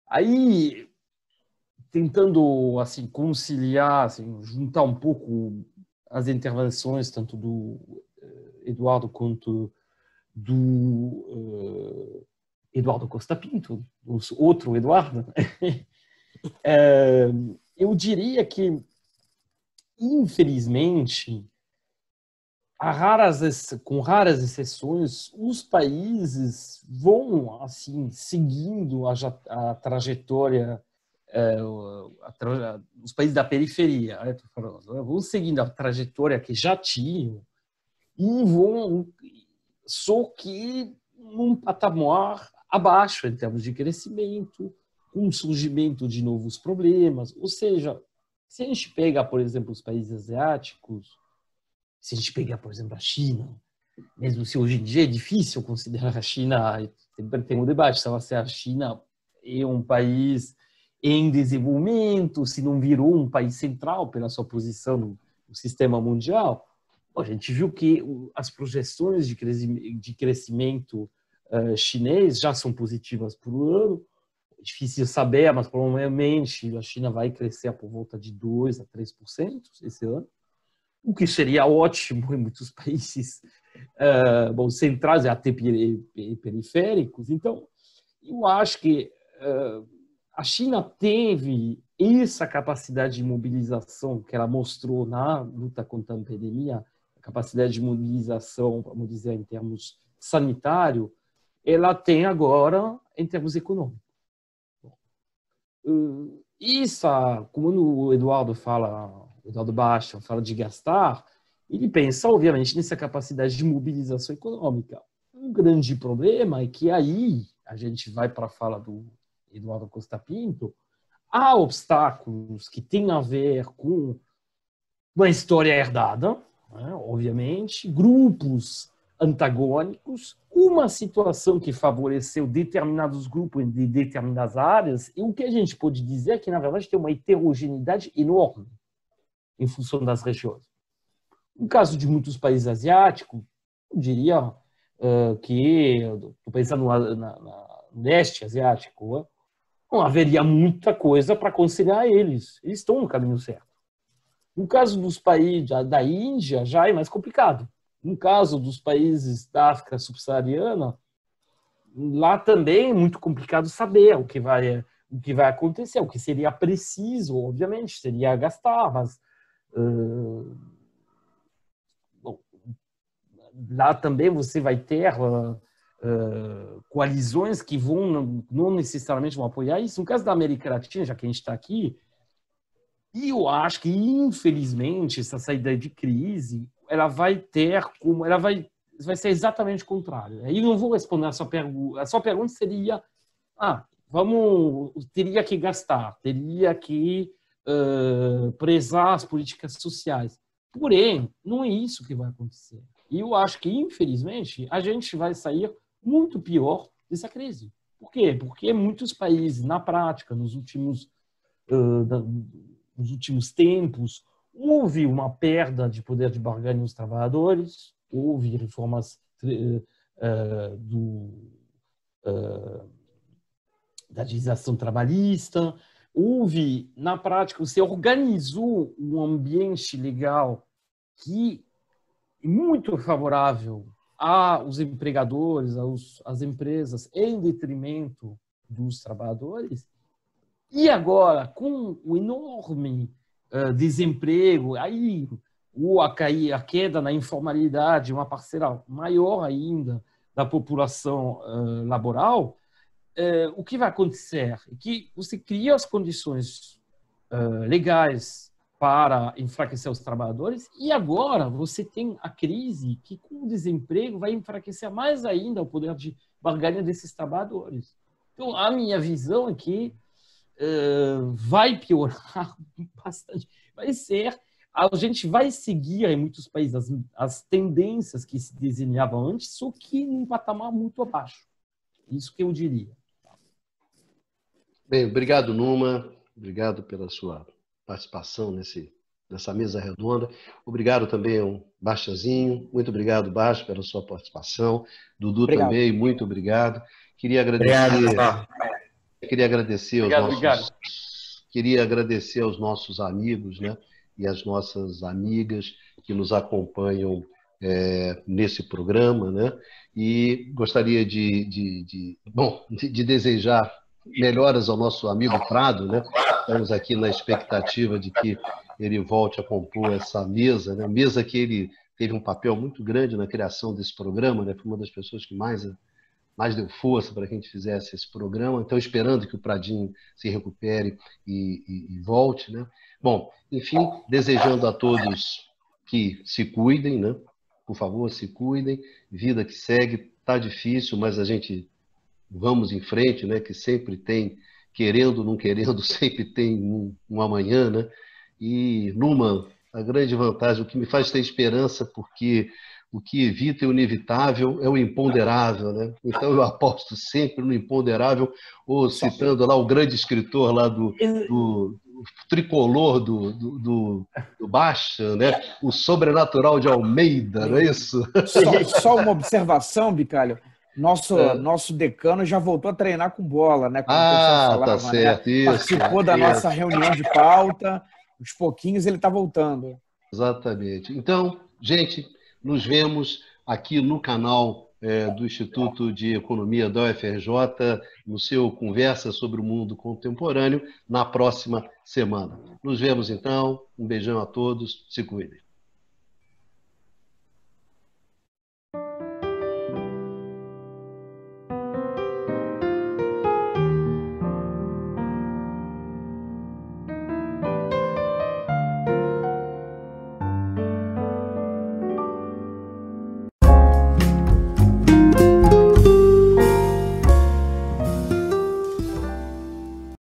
aí, tentando assim, conciliar, assim, juntar um pouco as intervenções, tanto do Eduardo quanto do Eduardo Costa Pinto, o outro Eduardo, eu diria que, infelizmente, com raras exceções, os países vão assim seguindo a trajetória, os países da periferia, vão seguindo a trajetória que já tinham e vão, só que num patamar abaixo em termos de crescimento, com o surgimento de novos problemas. Ou seja, se a gente pega, por exemplo, os países asiáticos, se a gente pegar, por exemplo, a China, mesmo se hoje em dia é difícil considerar a China, sempre tem um debate se a China é um país em desenvolvimento, se não virou um país central pela sua posição no sistema mundial. A gente viu que as projeções de crescimento chinês já são positivas por ano. É difícil saber, mas provavelmente a China vai crescer por volta de 2% a 3% esse ano, o que seria ótimo em muitos países centrais e até periféricos. Então, eu acho que a China teve essa capacidade de mobilização que ela mostrou na luta contra a pandemia, a capacidade de mobilização, vamos dizer, em termos sanitário, ela tem agora em termos econômicos. Isso, como o Eduardo Baixa fala de gastar, ele pensa, obviamente, nessa capacidade de mobilização econômica. Um grande problema é que aí, a gente vai para a fala do Eduardo Costa Pinto, há obstáculos que têm a ver com uma história herdada, né, obviamente, grupos antagônicos, uma situação que favoreceu determinados grupos de determinadas áreas, e o que a gente pode dizer é que, na verdade, tem uma heterogeneidade enorme em função das regiões. No caso de muitos países asiáticos, eu diria que, estou pensando no leste asiático, não haveria muita coisa para aconselhar eles. Eles estão no caminho certo. No caso dos países da Índia, já é mais complicado. No caso dos países da África subsaariana, lá também é muito complicado saber o que vai acontecer. O que seria preciso, obviamente, seria gastar, mas lá também você vai ter coalizões que não necessariamente vão apoiar isso. No caso da América Latina, já que a gente está aqui, e eu acho que, infelizmente, essa saída de crise, ela vai ser exatamente o contrário. Aí não vou responder a sua pergunta. A sua pergunta seria, teria que gastar, teria que prezar as políticas sociais. Porém, não é isso que vai acontecer. E eu acho que, infelizmente, a gente vai sair muito pior dessa crise. Por quê? Porque muitos países, na prática, nos últimos tempos, houve uma perda de poder de barganha dos trabalhadores, houve reformas da legislação trabalhista, houve, na prática, você organizou um ambiente legal que é muito favorável aos empregadores, às empresas, em detrimento dos trabalhadores. E agora, com o enorme desemprego, aí a queda na informalidade, uma parcela maior ainda da população laboral, o que vai acontecer é que você cria as condições legais para enfraquecer os trabalhadores e agora você tem a crise que, com o desemprego, vai enfraquecer mais ainda o poder de barganha desses trabalhadores. Então, a minha visão é que vai piorar bastante. A gente vai seguir em muitos países as tendências que se desenhavam antes, só que num patamar muito abaixo. Isso que eu diria. Bem, obrigado, Numa. Obrigado pela sua participação nessa mesa redonda. Obrigado também ao Baixazinho. Muito obrigado, Baixa, pela sua participação. Dudu Obrigado. também, muito obrigado. Queria agradecer aos nossos amigos, né, e às nossas amigas que nos acompanham nesse programa, né? E gostaria de desejar melhoras ao nosso amigo Prado, né? Estamos aqui na expectativa de que ele volte a compor essa mesa, né? Mesa que ele teve um papel muito grande na criação desse programa, né? Foi uma das pessoas que mais deu força para que a gente fizesse esse programa. Então, esperando que o Pradinho se recupere e volte, né? Bom, enfim, desejando a todos que se cuidem, né? Por favor, se cuidem. Vida que segue, tá difícil, mas a gente vamos em frente, né? Que sempre tem, querendo ou não querendo, sempre tem um amanhã, né? E, Numa, a grande vantagem, o que me faz ter esperança, porque o que evita o inevitável é o imponderável, né? Então eu aposto sempre no imponderável, ou citando lá o grande escritor lá do tricolor do Baixa, né? O Sobrenatural de Almeida, não é isso? Só uma observação, Bicalho. Nosso decano já voltou a treinar com bola, né? Como o pessoal falava, tá certo, né? isso. Participou da nossa reunião de pauta, aos pouquinhos ele está voltando. Exatamente. Então, gente, nos vemos aqui no canal do Instituto de Economia da UFRJ, no seu Conversa sobre o Mundo Contemporâneo, na próxima semana. Nos vemos então, um beijão a todos, se cuidem.